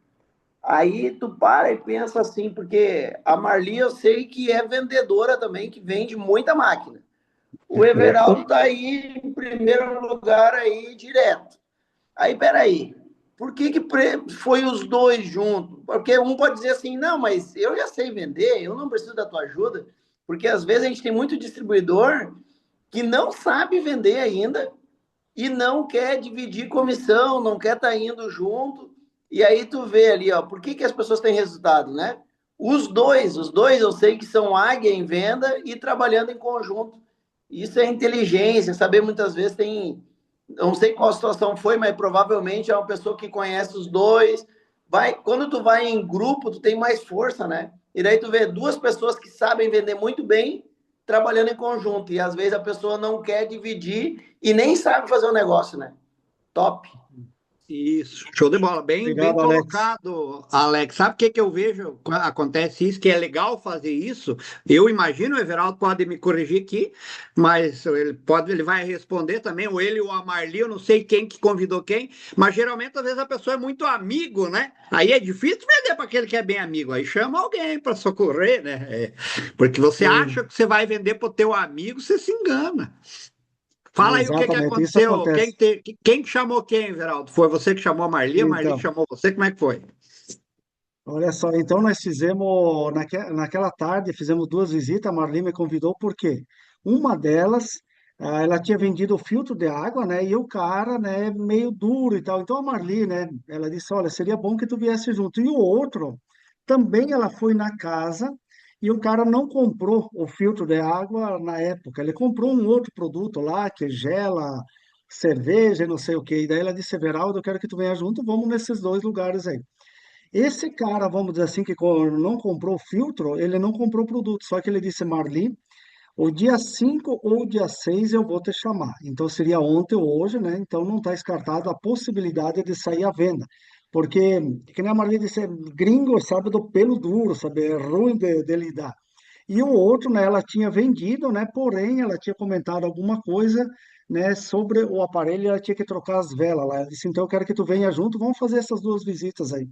Aí tu para e pensa assim, porque a Marli eu sei que é vendedora também, que vende muita máquina. O Opa. Everaldo tá aí em primeiro lugar aí direto. Aí, peraí, por que foi os dois juntos? Porque um pode dizer assim, não, mas eu já sei vender, eu não preciso da tua ajuda, porque às vezes a gente tem muito distribuidor que não sabe vender ainda e não quer dividir comissão, não quer estar indo junto. E aí tu vê ali, ó, por que as pessoas têm resultado, né? Os dois eu sei que são águia em venda e trabalhando em conjunto. Isso é inteligência, saber muitas vezes tem, não sei qual situação foi, mas provavelmente é uma pessoa que conhece os dois. Quando tu vai em grupo, tu tem mais força, né? E daí tu vê duas pessoas que sabem vender muito bem trabalhando em conjunto. E às vezes a pessoa não quer dividir e nem sabe fazer o negócio, né? Top. Isso, show de bola. Bem, bem Obrigado, Alex. colocado, Alex. Sabe o que que eu vejo quando acontece isso? Que é legal fazer isso. Eu imagino, o Everaldo pode me corrigir aqui, mas ele vai responder também, ou ele ou a Marli, eu não sei quem que convidou quem, mas geralmente às vezes a pessoa é muito amigo, né? Aí é difícil vender para aquele que é bem amigo. Aí chama alguém para socorrer, né? Porque você acha Sim, que você vai vender para o teu amigo, você se engana. Fala aí o que que exatamente, isso aconteceu. acontece. Quem que chamou quem, Veraldo? Foi você que chamou a Marli Então, chamou você, como é que foi? olha só, então nós fizemos, naquela tarde, fizemos duas visitas, a Marli me convidou, por quê? Uma delas, ela tinha vendido o filtro de água, né, e o cara, né, meio duro e tal, então a Marli, né, ela disse, olha, seria bom que tu viesse junto, e o outro, também ela foi na casa, e o cara não comprou o filtro de água na época, ele comprou um outro produto lá, que gela cerveja e não sei o quê, e daí ela disse, Everaldo, eu quero que tu venha junto, vamos nesses dois lugares aí. Esse cara, vamos dizer assim, que não comprou filtro, ele não comprou produto, só que ele disse, Marli, o dia 5 ou o dia 6 eu vou te chamar. Então seria ontem ou hoje, né? Então não está descartado a possibilidade de sair à venda. Porque, que nem a Marli disse, gringo sabe do pelo duro, sabe? É ruim de lidar. E o outro, né, ela tinha vendido, né? Porém, ela tinha comentado alguma coisa, né, sobre o aparelho, e ela tinha que trocar as velas lá. Ela disse, então eu quero que tu venha junto, vamos fazer essas duas visitas aí.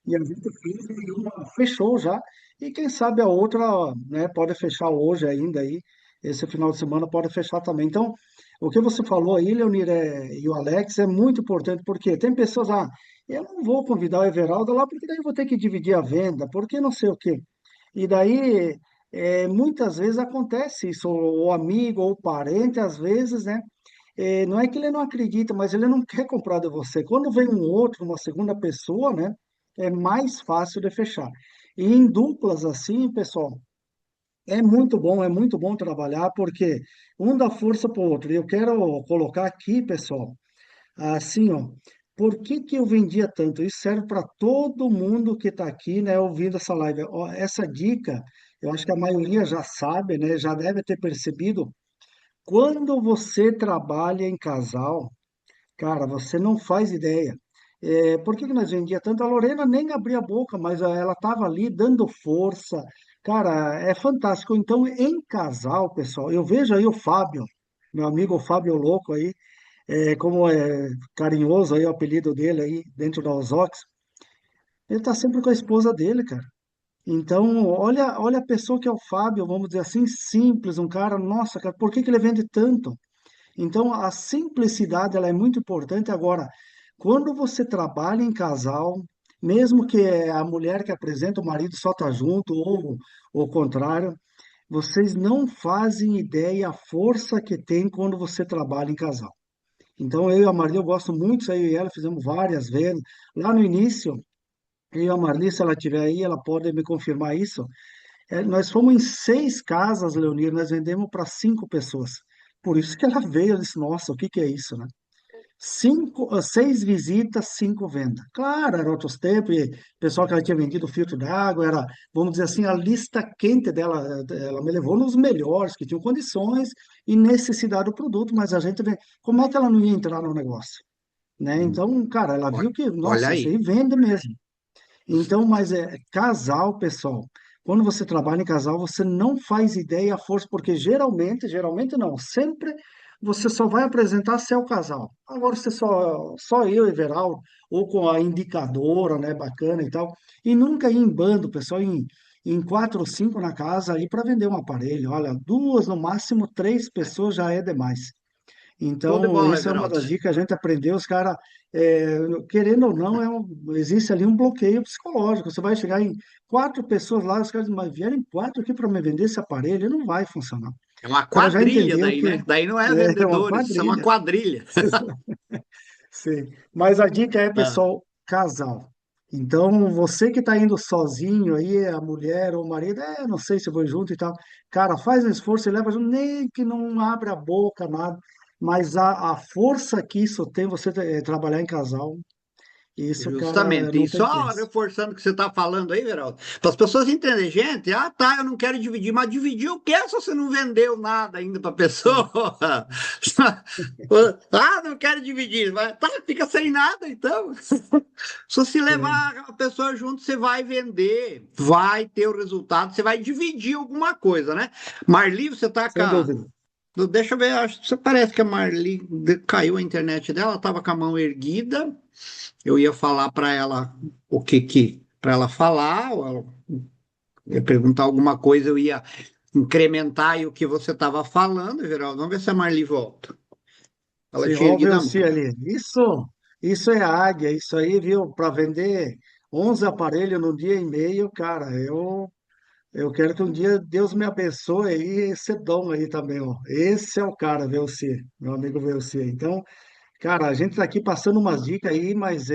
E a gente fez e uma fechou já. E quem sabe a outra, né, pode fechar hoje ainda aí. Esse final de semana pode fechar também. Então, o que você falou aí, Leonir, e o Alex, é muito importante, porque tem pessoas, eu não vou convidar o Everaldo lá, porque daí eu vou ter que dividir a venda, porque não sei o quê. E daí, muitas vezes acontece isso, o amigo ou o parente, às vezes, né? Não é que ele não acredita, mas ele não quer comprar de você. Quando vem um outro, uma segunda pessoa, né? É mais fácil de fechar. E em duplas assim, pessoal, é muito bom trabalhar, porque um dá força para o outro. E eu quero colocar aqui, pessoal, assim, ó, por que que eu vendia tanto? Isso serve para todo mundo que está aqui, né, ouvindo essa live. Ó, essa dica, eu acho que a maioria já sabe, né, já deve ter percebido. Quando você trabalha em casal, cara, você não faz ideia. Por que que nós vendia tanto? A Lorena nem abria a boca, mas ela estava ali dando força. Cara, é fantástico. Então, em casal, pessoal, eu vejo aí o Fábio, meu amigo Fábio Louco aí, como é carinhoso aí o apelido dele aí dentro da Ozox. Ele tá sempre com a esposa dele, cara. Então, olha a pessoa que é o Fábio, vamos dizer assim, simples, um cara, nossa, cara, por que que ele vende tanto? Então, a simplicidade ela é muito importante. Agora, quando você trabalha em casal, mesmo que a mulher que apresenta o marido só está junto, ou o contrário, vocês não fazem ideia a força que tem quando você trabalha em casal. Então, eu e a Marli, eu gosto muito disso aí, eu e ela fizemos várias vezes. Lá no início, eu e a Marli, se ela estiver aí, ela pode me confirmar isso. Nós fomos em 6 casas, Leonir, nós vendemos para 5 pessoas. Por isso que ela veio, eu disse, nossa, o que que é isso, né? 6 visitas, 5 vendas. Claro, era outros tempos, e o pessoal que ela tinha vendido filtro d'água, era, vamos dizer assim, a lista quente dela, ela me levou nos melhores, que tinham condições e necessidade do produto, mas a gente vê, como é que ela não ia entrar no negócio, né? Então, cara, ela Olha viu que, olha nossa, isso aí aí. vende mesmo. Então, mas é casal, pessoal. Quando você trabalha em casal, você não faz ideia a força, porque geralmente não, sempre você só vai apresentar se é o casal. Agora você só eu e Everaldo, ou com a indicadora, né, bacana e tal, e nunca ir em bando, pessoal, em 4 ou 5 na casa aí para vender um aparelho. Olha, 2, no máximo 3 pessoas já é demais. Show de Então, bola, isso é uma Everaldo. das dicas que a gente aprendeu. Os caras, querendo ou não, existe ali um bloqueio psicológico. Você vai chegar em 4 pessoas lá, os caras dizem, mas vierem 4 aqui para me vender esse aparelho, não vai funcionar. O É uma cara já quadrilha entendeu daí, que né? Daí não é é uma vendedores, isso é uma quadrilha. quadrilha. Sim. Mas a dica é, Ah, pessoal, casal. Então, você que está indo sozinho aí, a mulher ou o marido, não sei se eu vou junto e tal. Cara, faz um esforço e leva junto, nem que não abra a boca, nada. Mas a força que isso tem, você trabalhar em casal, isso, cara, justamente. E não tem só preço. reforçando o que você está falando aí, Veraldo, para as pessoas entenderem, gente, tá, eu não quero dividir, mas dividir o quê se você não vendeu nada ainda para a pessoa? Ah, não quero dividir, mas tá, fica sem nada, então. Se você Sim, levar a pessoa junto, você vai vender, vai ter o resultado, você vai dividir alguma coisa, né? Marli, você tá com sem dúvida. Deixa eu ver, acho que você parece que a Marli caiu a internet dela, estava com a mão erguida. Eu ia falar para ela o que para ela falar, ou ela ia perguntar alguma coisa, eu ia incrementar aí o que você estava falando, Geraldo. Vamos ver se a Marli volta. Ela Sim, tinha vamos ver erguido o a mão. se ali. Isso é águia, isso aí, viu? Para vender 11 aparelhos num dia e meio, cara, eu quero que um dia Deus me abençoe aí, esse dom aí também, ó. Esse é o cara, Velci, meu amigo Velci. Então, cara, a gente tá aqui passando umas dicas aí, mas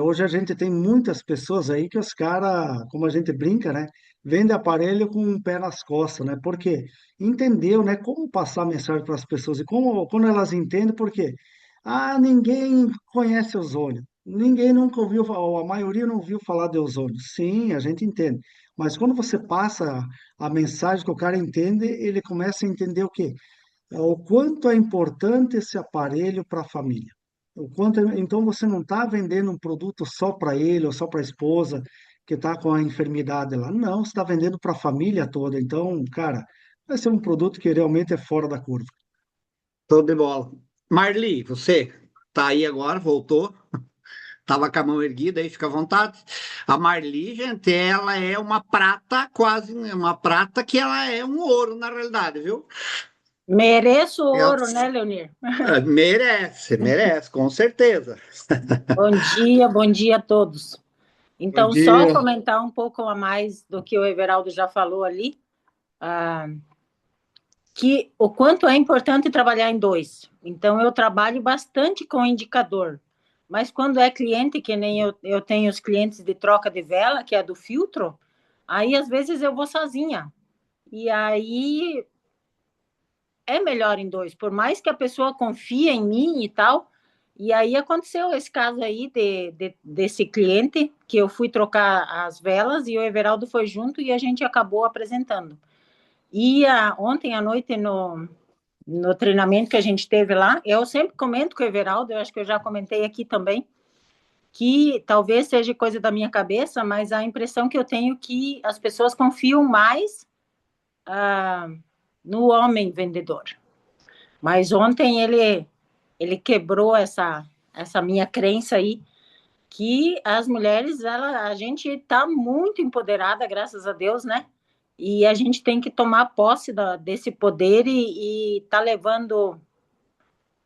hoje a gente tem muitas pessoas aí que os caras, como a gente brinca, né? Vende aparelho com um pé nas costas, né? Porque entendeu, né? Como passar a mensagem para as pessoas e como, quando elas entendem, porque ninguém conhece ozônio. Ninguém nunca ouviu, ou a maioria não ouviu falar de ozônio. Sim, a gente entende. Mas quando você passa a mensagem que o cara entende, ele começa a entender o quê? O quanto é importante esse aparelho para a família. Então você não está vendendo um produto só para ele ou só para a esposa que está com a enfermidade lá. Não, você está vendendo para a família toda. Então, cara, vai ser um produto que realmente é fora da curva. Tô de bola. Marli, você tá aí agora, voltou. Tava com a mão erguida aí, fica à vontade. A Marli, gente, ela é uma prata, quase uma prata que ela é um ouro na realidade, viu? Mereço Ela ouro, né, Leonir? merece, merece, com certeza. Bom dia a todos. Bom Então, só dia. comentar um pouco a mais do que o Everaldo já falou ali, ah, que o quanto é importante trabalhar em dois. Então, eu trabalho bastante com indicador, mas quando é cliente, que nem eu tenho os clientes de troca de vela, que é do filtro, aí às vezes eu vou sozinha. E aí é melhor em dois, por mais que a pessoa confie em mim e tal. E aí aconteceu esse caso aí desse cliente, que eu fui trocar as velas e o Everaldo foi junto e a gente acabou apresentando. E ontem à noite, no treinamento que a gente teve lá, eu sempre comento com o Everaldo, eu acho que eu já comentei aqui também, que talvez seja coisa da minha cabeça, mas a impressão que eu tenho é que as pessoas confiam mais no homem vendedor. Mas ontem ele quebrou essa minha crença aí, que as mulheres, a gente está muito empoderada, graças a Deus, né? E a gente tem que tomar posse desse poder e tá levando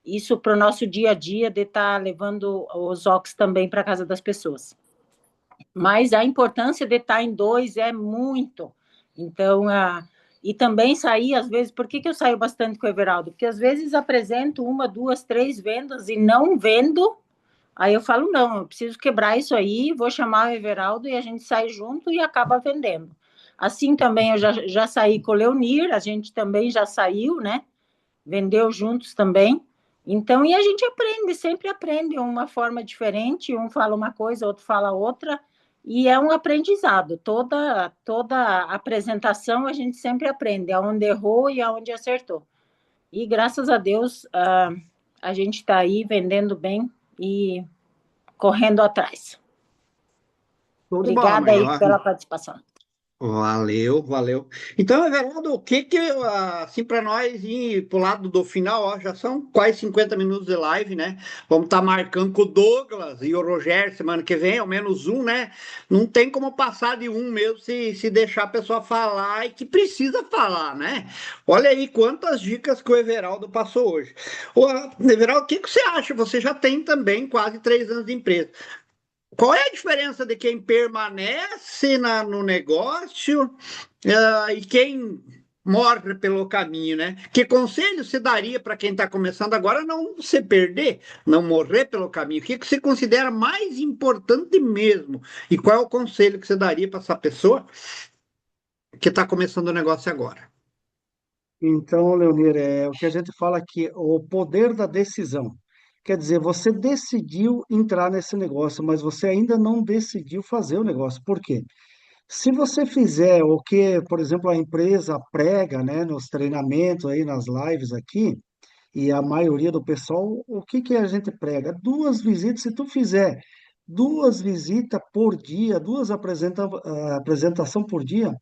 isso para o nosso dia a dia, de estar levando os óculos também para casa das pessoas. Mas a importância de estar em dois é muito. Então, e também sair, às vezes, por que eu saio bastante com o Everaldo? Porque às vezes apresento uma, duas, três vendas e não vendo. Aí eu falo, não, eu preciso quebrar isso aí, vou chamar o Everaldo e a gente sai junto e acaba vendendo. Assim também eu já saí com o Leonir, a gente também já saiu, né? Vendeu juntos também. Então, e a gente aprende, sempre aprende uma forma diferente, um fala uma coisa, outro fala outra, e é um aprendizado. Toda apresentação a gente sempre aprende, aonde errou e aonde acertou. E graças a Deus, a gente está aí vendendo bem e correndo atrás. Show de bola, Obrigada aí Maria. pela participação. Valeu, valeu. Então, Everaldo, o que assim, para nós ir pro lado do final, ó, já são quase 50 minutos de live, né? Vamos estar marcando com o Douglas e o Rogério semana que vem, ao menos um, né? Não tem como passar de um mesmo se deixar a pessoa falar e que precisa falar, né? Olha aí quantas dicas que o Everaldo passou hoje. Ô, Everaldo, o que você acha? Você já tem também quase 3 anos de empresa. Qual é a diferença de quem permanece no negócio, e quem morre pelo caminho, né? Que conselho você daria para quem está começando agora não se perder, não morrer pelo caminho? O que você considera mais importante mesmo? E qual é o conselho que você daria para essa pessoa que está começando o negócio agora? Então, Leonir, é o que a gente fala aqui, o poder da decisão. Quer dizer, você decidiu entrar nesse negócio, mas você ainda não decidiu fazer o negócio. Por quê? Se você fizer o que, por exemplo, a empresa prega, né, nos treinamentos aí, nas lives aqui, e a maioria do pessoal, o que que a gente prega? 2 visitas, se tu fizer 2 visitas por dia, apresentação por dia,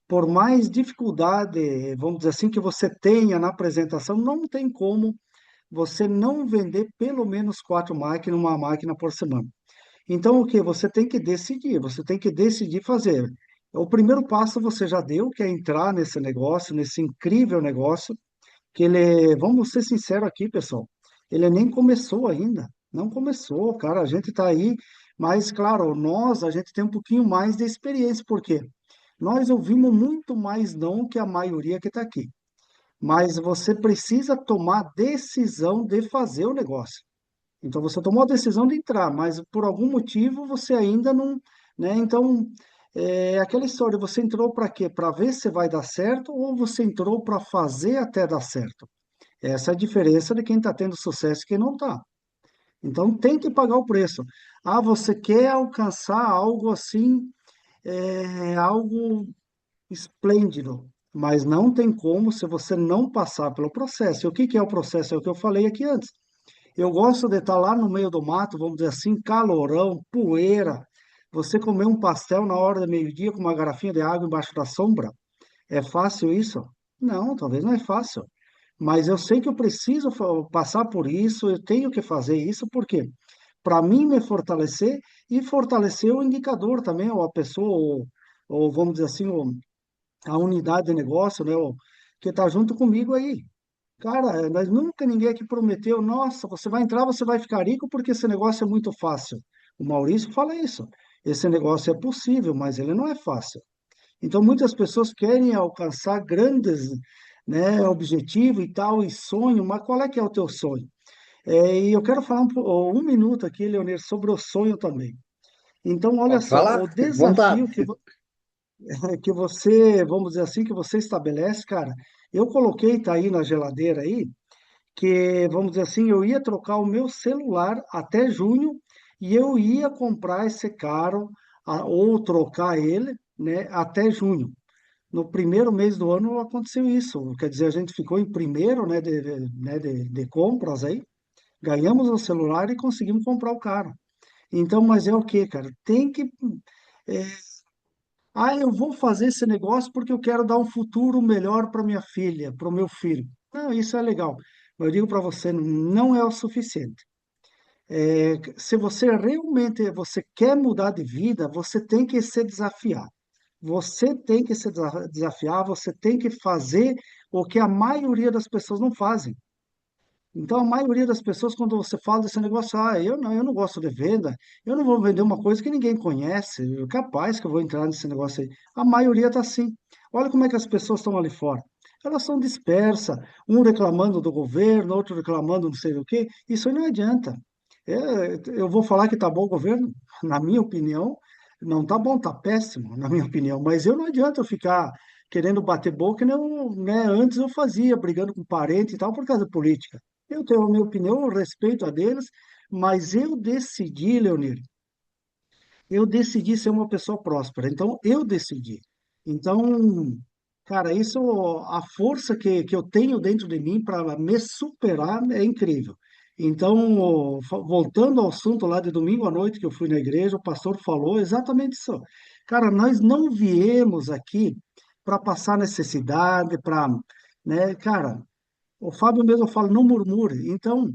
por mais dificuldade, vamos dizer assim, que você tenha na apresentação, não tem como você não vender pelo menos 4 máquinas, uma máquina por semana. Então, o que? Você tem que decidir fazer. O primeiro passo você já deu, que é entrar nesse negócio, nesse incrível negócio, que ele, vamos ser sinceros aqui, pessoal, ele nem começou ainda, não começou, cara, a gente está aí, mas, claro, a gente tem um pouquinho mais de experiência, por quê? Nós ouvimos muito mais não que a maioria que está aqui. Mas você precisa tomar decisão de fazer o negócio. Então você tomou a decisão de entrar, mas por algum motivo você ainda não, né? Então é aquela história, você entrou para quê? Para ver se vai dar certo ou você entrou para fazer até dar certo? Essa é a diferença de quem está tendo sucesso e quem não está. Então tem que pagar o preço. Ah, você quer alcançar algo assim, algo esplêndido, mas não tem como se você não passar pelo processo. E o que que é o processo? É o que eu falei aqui antes. Eu gosto de estar lá no meio do mato, vamos dizer assim, calorão, poeira. Você comer um pastel na hora do meio-dia com uma garrafinha de água embaixo da sombra. É fácil isso? Não, talvez não é fácil. Mas eu sei que eu preciso passar por isso, eu tenho que fazer isso, por quê? Para mim me fortalecer e fortalecer o indicador também, ou a pessoa, ou vamos dizer assim, a unidade de negócio, né, que está junto comigo aí. Cara, nós nunca ninguém aqui prometeu, nossa, você vai entrar, você vai ficar rico porque esse negócio é muito fácil. O Maurício fala isso. Esse negócio é possível, mas ele não é fácil. Então, muitas pessoas querem alcançar grandes, né, objetivos e tal, e sonho, mas qual é que é o teu sonho? E eu quero falar um minuto aqui, Leonir, sobre o sonho também. Então, olha Pode só, falar? o Fique à vontade. desafio que você, vamos dizer assim, que você estabelece, cara, eu coloquei, tá aí na geladeira aí, que, vamos dizer assim, eu ia trocar o meu celular até junho e eu ia comprar esse carro ou trocar ele, né, até junho. No primeiro mês do ano aconteceu isso, quer dizer, a gente ficou em primeiro, né, de compras aí, ganhamos o celular e conseguimos comprar o carro. Então, mas é o quê, cara? Tem que é, eu vou fazer esse negócio porque eu quero dar um futuro melhor para minha filha, para o meu filho. Não, isso é legal. Mas eu digo para você, não é o suficiente. Se você realmente você quer mudar de vida, você tem que se desafiar. Você tem que se desafiar, você tem que fazer o que a maioria das pessoas não fazem. Então, a maioria das pessoas, quando você fala desse negócio, eu não gosto de venda, eu não vou vender uma coisa que ninguém conhece, capaz que eu vou entrar nesse negócio aí. A maioria está assim. Olha como é que as pessoas estão ali fora. Elas são dispersas, um reclamando do governo, outro reclamando não sei o quê. Isso aí não adianta. Eu vou falar que está bom o governo? Na minha opinião, não está bom, está péssimo, na minha opinião. Mas eu não adianta eu ficar querendo bater boca, não, né? Antes eu fazia, brigando com parente e tal, por causa da política. Eu tenho a minha opinião, eu respeito a deles, mas eu decidi, Leonir, eu decidi ser uma pessoa próspera. Então, eu decidi. Então, cara, isso, a força que eu tenho dentro de mim para me superar é incrível. Então, voltando ao assunto lá de domingo à noite que eu fui na igreja, o pastor falou exatamente isso. Cara, nós não viemos aqui para passar necessidade, para, né, cara, o Fábio mesmo fala, não murmure. Então,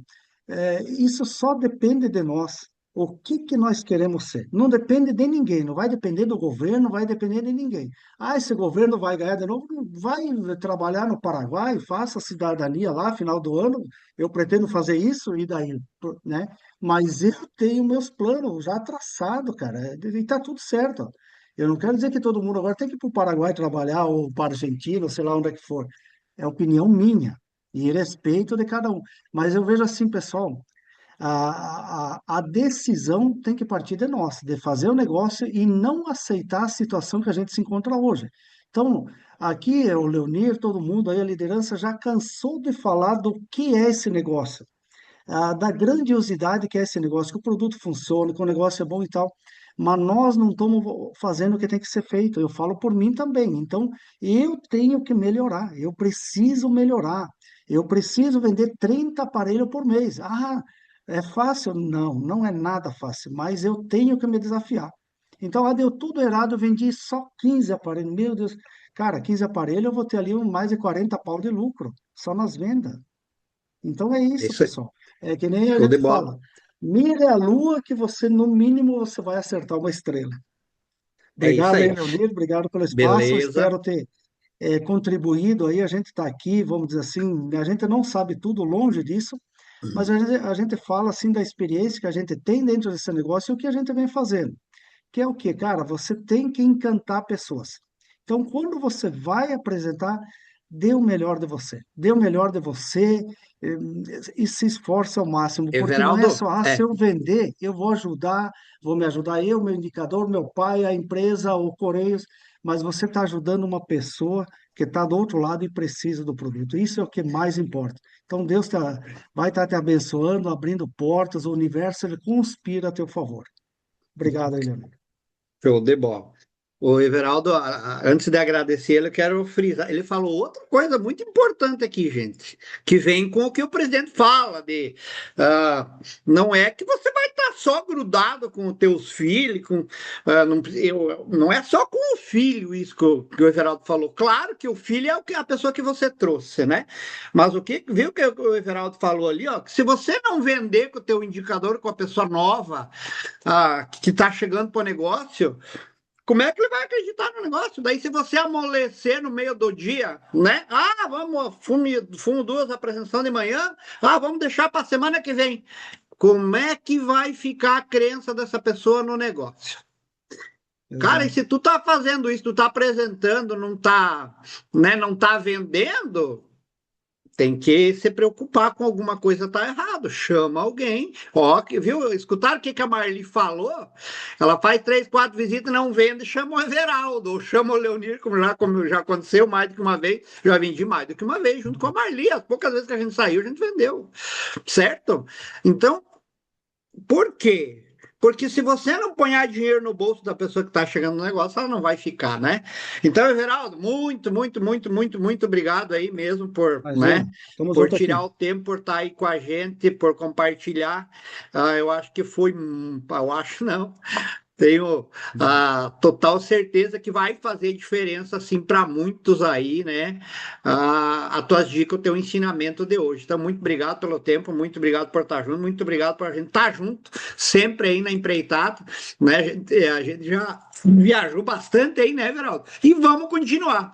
isso só depende de nós. O que que nós queremos ser? Não depende de ninguém, não vai depender do governo, não vai depender de ninguém. Ah, esse governo vai ganhar de novo, vai trabalhar no Paraguai, faça a cidadania lá, final do ano. Eu pretendo fazer isso e daí, né? Mas eu tenho meus planos já traçados, cara, e tá tudo certo. Ó. Eu não quero dizer que todo mundo agora tem que ir para o Paraguai trabalhar ou para a Argentina, ou sei lá onde é que for. É opinião minha e respeito de cada um. Mas eu vejo assim, pessoal, a decisão tem que partir de nós, de fazer o negócio e não aceitar a situação que a gente se encontra hoje. Então, aqui o Leonir, todo mundo aí, a liderança já cansou de falar do que é esse negócio, da grandiosidade que é esse negócio, que o produto funciona, que o negócio é bom e tal, mas nós não estamos fazendo o que tem que ser feito. Eu falo por mim também. Então, eu tenho que melhorar, eu preciso melhorar. Eu preciso vender 30 aparelhos por mês. Ah, é fácil? Não, não é nada fácil, mas eu tenho que me desafiar. Então, deu tudo errado, eu vendi só 15 aparelhos. Meu Deus, cara, 15 aparelhos, eu vou ter ali mais de 40 pau de lucro, só nas vendas. Então é É isso, isso aí. pessoal. É que nem a Show de gente bola. fala. Mira a lua que você, no mínimo, você vai acertar uma estrela. É isso Obrigado aí, aí. Leonir. Obrigado pelo espaço. Beleza. Espero ter contribuído aí. A gente está aqui, vamos dizer assim, a gente não sabe tudo longe disso, mas a gente fala assim da experiência que a gente tem dentro desse negócio e o que a gente vem fazendo. Que é o quê, cara? Você tem que encantar pessoas. Então, quando você vai apresentar, dê o melhor de você. Dê o melhor de você eh, e se esforce ao máximo, porque não é Everaldo, só, se eu vender, eu vou me ajudar eu, meu indicador, meu pai, a empresa, o Correios, mas você está ajudando uma pessoa que está do outro lado e precisa do produto. Isso é o que mais importa. Então, Deus vai estar te abençoando, abrindo portas, o universo ele conspira a teu favor. Obrigado, Eliane. show de bola. O Everaldo, antes de agradecer ele, eu quero frisar. Ele falou outra coisa muito importante aqui, gente, que vem com o que o presidente fala não é que você vai estar só grudado com os teus filhos, não é só com o filho isso que o Everaldo falou. Claro que o filho é a pessoa que você trouxe, né? Mas viu que o Everaldo falou ali, ó, que se você não vender com o teu indicador com a pessoa nova, que está chegando para o negócio, como é que ele vai acreditar no negócio? Daí, se você amolecer no meio do dia, né? Vamos, fumo duas apresentações de manhã. Vamos deixar para a semana que vem. Como é que vai ficar a crença dessa pessoa no negócio? Cara, e Exato. se tu tá fazendo isso, tu tá apresentando, não tá, né, não tá vendendo, tem que se preocupar com alguma coisa tá errado. Chama alguém. Ó, viu? Escutaram o que a Marli falou? Ela faz 3, 4 visitas, não vende, chama o Everaldo, ou chama o Leonir, como já aconteceu mais do que uma vez. Já vendi mais do que uma vez, junto com a Marli. As poucas vezes que a gente saiu, a gente vendeu. Certo? Então, por quê? Porque se você não ponhar dinheiro no bolso da pessoa que está chegando no negócio, ela não vai ficar, né? Então, Everaldo, muito, muito, muito, muito, muito obrigado aí mesmo Imagina. Tamo por junto tirar aqui. o tempo, por estar aí com a gente, por compartilhar. Eu acho que foi, eu acho não. Tenho a total certeza que vai fazer diferença, assim, para muitos aí, né? A tua dica, o teu ensinamento de hoje. Então, muito obrigado pelo tempo, muito obrigado por estar junto, muito obrigado por a gente estar junto, sempre aí na empreitada, né? A gente já viajou bastante aí, né, Everaldo? E vamos continuar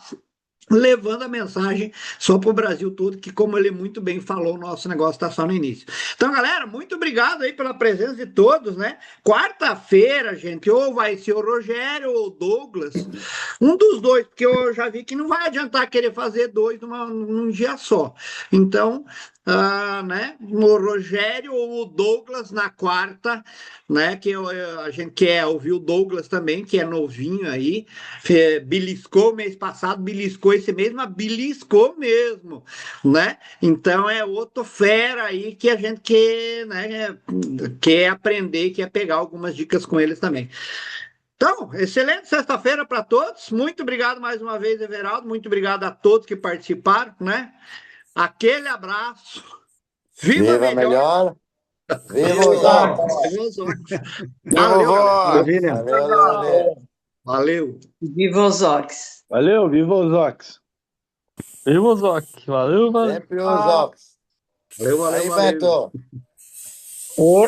levando a mensagem só para o Brasil todo, que, como ele muito bem falou, o nosso negócio está só no início. Então, galera, muito obrigado aí pela presença de todos, né? Quarta-feira, gente, ou vai ser o Rogério ou o Douglas, um dos dois, porque eu já vi que não vai adiantar querer fazer dois num dia só. Então, né, o Rogério ou o Douglas na quarta, né, que a gente quer ouvir o Douglas também, que é novinho aí, beliscou mês passado, beliscou esse mês, mas beliscou mesmo, né? Então é outro fera aí que a gente quer, né, quer aprender, quer pegar algumas dicas com eles também. Então, excelente sexta-feira para todos. Muito obrigado mais uma vez, Everaldo. Muito obrigado a todos que participaram, né? Aquele abraço. Viva Viva melhor. melhor. Viva os Ox. Viva os Ox. Viva Valeu, o galera. Vox. Maravilha. Valeu, valeu. Valeu. Viva os Ox. Valeu, viva os Ox. Viva os Ox. Valeu, valeu. Sempre os Ox. Valeu, valeu, Aí, valeu. Beto.